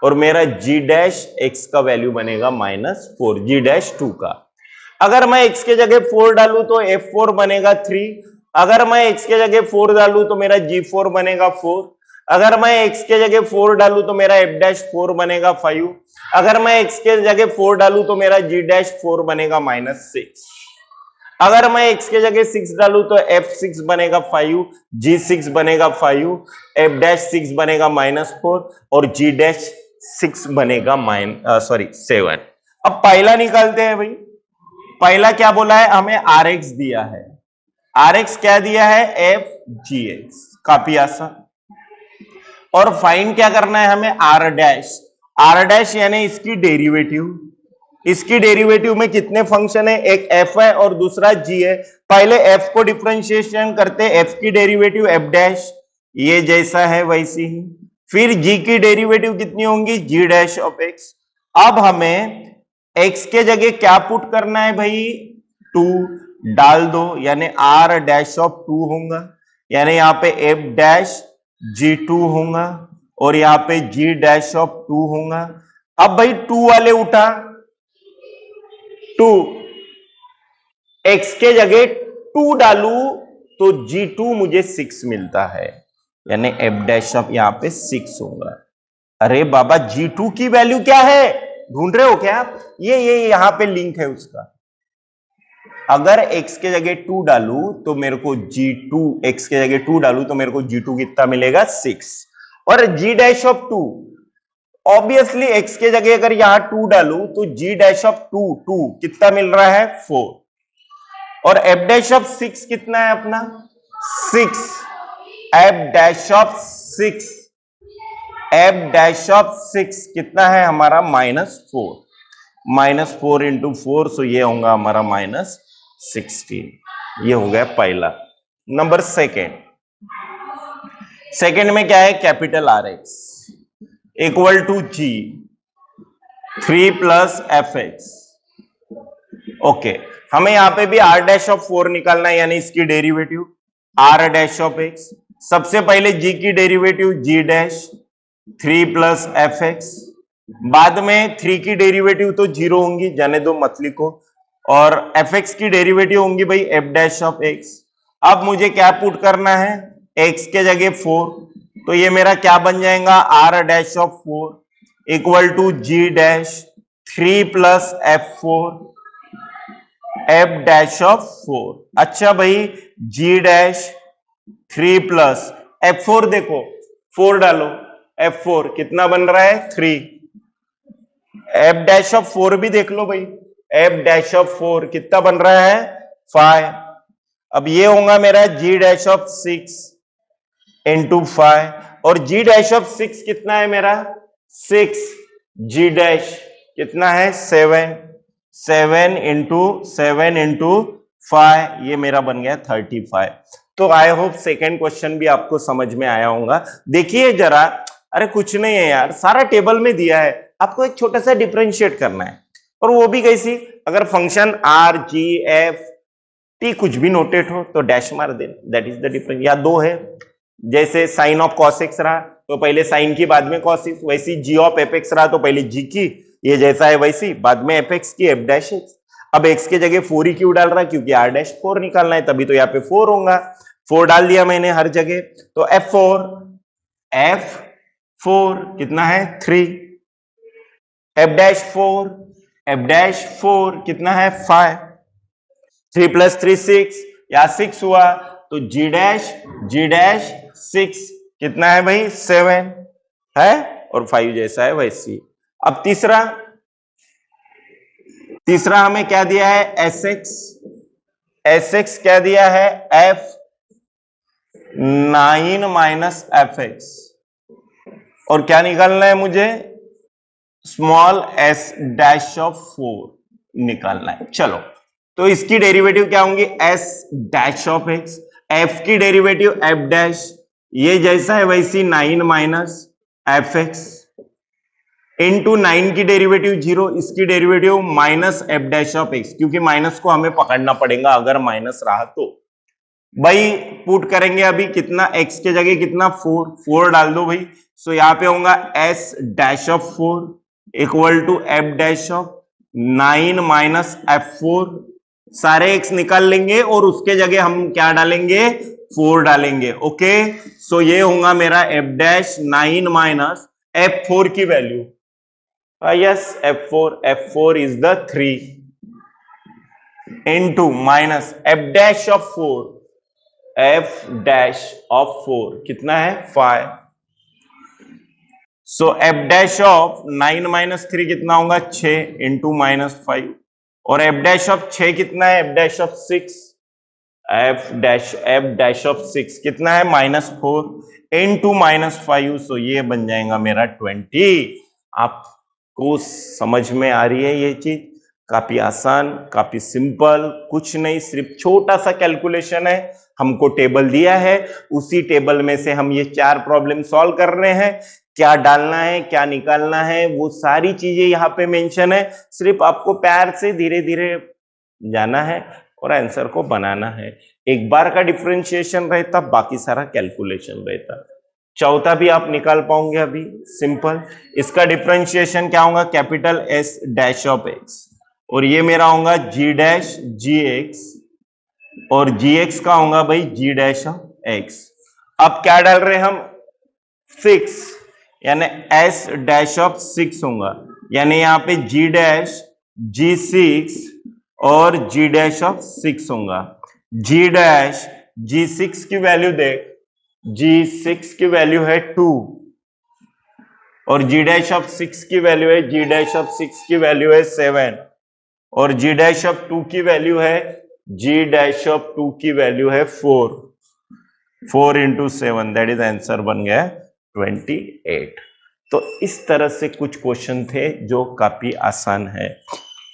और मेरा g डैश x का वैल्यू बनेगा -4, g डैश 2 का। अगर मैं x के जगह 4 डालू तो f4 बनेगा 3, अगर मैं x के जगह 4 डालू तो मेरा g4 बनेगा 4। अगर मैं x के जगह 4 डालू तो मेरा f डैश 4 बनेगा 5। अगर मैं x के जगह 4 डालू तो मेरा g डैश 4 बनेगा -6। अगर मैं x के जगह 6 डालू तो f6 बनेगा 5, g6 बनेगा 5, f डैश 6 बनेगा -4 और g डैश 6 बनेगा 7। अब पहला निकालते हैं भाई। पहला क्या बोला है, हमें rx दिया है। rx क्या दिया है, f gx, काफी आसान। और फाइंड क्या करना है हमें, r डैश यानी इसकी डेरिवेटिव। इसकी डेरिवेटिव में कितने फंक्शन है, एक f है और दूसरा g है। पहले f को डिफरेंशिएशन करते, f की डेरिवेटिव f डैश, ये जैसा है वैसी ही। फिर g की डेरिवेटिव कितनी होंगी, g डैश ऑफ x। अब हमें x के जगह क्या पुट करना है भाई, 2 डाल दो, यानी r डैश ऑफ 2 होगा, यानी यहाँ पे f डैश g2 होगा और यहाँ पे g डैश ऑफ 2 होगा। अब भाई 2 वाले उठा, 2 x के जगह 2 डालू तो g2 मुझे 6 मिलता है, यानी f डैश ऑफ यहाँ पे 6 होगा। अरे बाबा g2 की वैल्यू क्या है, ढूंढ रहे हो क्या आप, ये यहां पे लिंक है उसका। अगर x के जगह 2 डालू तो मेरे को g2, x के जगह 2 डालू तो मेरे को g2 कितना मिलेगा, 6। और g dash of 2, obviously x के जगह अगर यहां 2 डालू तो g डैश ऑफ 2 कितना मिल रहा है, 4। और f डैश ऑफ 6 कितना है अपना, 6। f dash of 6, f dash of 6 कितना है हमारा, -4। -4 इंटू 4, सो ये होगा हमारा -16। ये हो गया पहला। नंबर सेकेंड में क्या है, capital RX equal to G 3 plus FX। Okay, हमें यहां पे भी r डैश ऑफ 4 निकालना है, यानी इसकी derivative r dash of x। सबसे पहले g की derivative g dash 3 plus FX, बाद में 3 की डेरिवेटिव तो 0 होंगी, जाने दो मत लिखो, और fx की डेरिवेटिव होंगी भाई f डैश ऑफ x। अब मुझे क्या पुट करना है, x के जगह 4, तो ये मेरा क्या बन जाएगा, r dash of 4 equal to g dash 3 plus f4 f dash of 4। अच्छा भाई, g डैश 3 प्लस f4, देखो 4 डालो, f4 कितना बन रहा है, 3। f डैश ऑफ 4 भी देख लो भाई, f डैश ऑफ 4 कितना बन रहा है, 5। अब ये होगा मेरा g डैश ऑफ 6 इंटू 5, और g डैश ऑफ 6 कितना है मेरा, 6, g डैश कितना है, 7 इंटू 5, ये मेरा बन गया 35। तो आई होप सेकेंड क्वेश्चन भी आपको समझ में आया होगा। देखिए जरा, अरे कुछ नहीं है यार, सारा टेबल में दिया है, आपको एक छोटा सा डिफरेंशिएट करना है, और वो भी कैसी, अगर function r g f t कुछ भी नोटेट हो तो डैश मार दे, दैट इज द डिफरेंस। या 2 है, जैसे साइन ऑफ cos x रहा तो पहले साइन की बाद में cos x, वैसी g ऑफ f x रहा तो पहले g की, ये जैसा है वैसी बाद में f x की f डैश x। अब x के जगह 4 ही क्यों डाल रहा है, क्योंकि r डैश 4 निकालना है, तभी तो यहाँ पे 4 होगा, 4 डाल दिया मैंने हर जगह, तो f4 कितना है, 3, f डैश 4 कितना है, 5, 3 प्लस 3 6, या 6 हुआ, तो g डैश 6 कितना है भाई, 7 है, और 5 जैसा है वैसी। अब तीसरा हमें क्या दिया है, sx क्या दिया है, f9 माइनस fx, और क्या निकालना है मुझे, स्मॉल s डैश ऑफ 4 निकालना है। चलो, तो इसकी डेरिवेटिव क्या होंगी, s dash of x, f की डेरिवेटिव f डैश, ये जैसा है वैसी 9 माइनस fx, इंटू 9 की डेरिवेटिव 0, इसकी derivative minus f dash of x, क्योंकि माइनस को हमें पकड़ना पड़ेगा अगर माइनस रहा तो। भाई पुट करेंगे अभी कितना, x के जगह कितना, 4 डाल दो भाई, सो यहाँ पे होगा s dash of 4 equal to f dash of 9 minus f4, सारे x निकाल लेंगे और उसके जगह हम क्या डालेंगे, 4 डालेंगे। ओके, सो ये होगा मेरा f डैश 9 माइनस f4 की value. Yes, f4 is the 3 into minus f dash of 4, f dash of 4 कितना है 5। सो f डैश ऑफ 9 माइनस 3 कितना होगा 6 इंटू माइनस 5, और f डैश ऑफ 6 कितना है f dash of 6, f dash of 6 कितना है -4 इंटू -5, सो ये बन जाएगा मेरा 20। आपको समझ में आ रही है ये चीज? काफी आसान, काफी सिंपल, कुछ नहीं, सिर्फ छोटा सा कैलकुलेशन है। हमको टेबल दिया है, उसी टेबल में से हम ये 4 प्रॉब्लम सॉल्व कर रहे हैं। क्या डालना है, क्या निकालना है, वो सारी चीजें यहाँ पे मेंशन है। सिर्फ आपको प्यार से धीरे धीरे जाना है और आंसर को बनाना है। एक बार का डिफरेंशिएशन रहता, बाकी सारा कैलकुलेशन रहता। चौथा भी आप निकाल पाओगे अभी, सिंपल। इसका डिफरेंशिएशन क्या होगा, capital S dash of x, और ये मेरा होगा जी डैश जी एक्स, और जी एक्स का होगा भाई जी डैश ऑफ एक्स। अब क्या डाल रहे हैं हम, 6, यानी एस डैश ऑफ 6 होगा, यानी यहाँ पे जी डैश जी 6 और जी डैश ऑफ 6 होगा। जी डैश जी 6 की वैल्यू देख, जी 6 की वैल्यू है 2, और जी डैश ऑफ 6 की वैल्यू है, जी डैश ऑफ 6 की वैल्यू है 7, और जी डैश ऑफ 2 की वैल्यू है, जी डैश ऑफ 2 की वैल्यू है 4। 4 इंटू 7, दैट इज आंसर बन गया 28। तो इस तरह से कुछ क्वेश्चन थे जो काफी आसान है।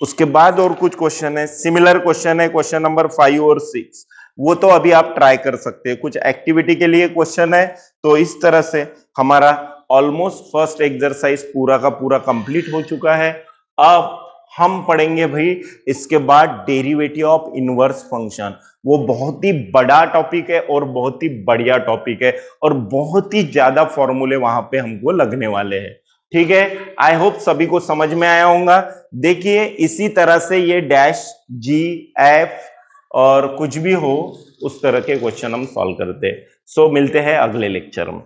उसके बाद और कुछ क्वेश्चन है, सिमिलर क्वेश्चन है, क्वेश्चन नंबर 5 और 6, वो तो अभी आप ट्राई कर सकते हैं। कुछ एक्टिविटी के लिए क्वेश्चन है। तो इस तरह से हमारा ऑलमोस्ट फर्स्ट एक्सरसाइज पूरा का पूरा कंप्लीट हो चुका है। अब हम पढ़ेंगे भाई इसके बाद डेरिवेटिव ऑफ इनवर्स फंक्शन। वो बहुत ही बड़ा टॉपिक है और बहुत ही बढ़िया टॉपिक है, और बहुत ही ज्यादा फॉर्मूले वहां पे हमको लगने वाले हैं। ठीक है, आई होप सभी को समझ में आया होगा। देखिए इसी तरह से ये डैश जी एफ और कुछ भी हो, उस तरह के क्वेश्चन हम सॉल्व करते हैं। सो मिलते हैं अगले लेक्चर में।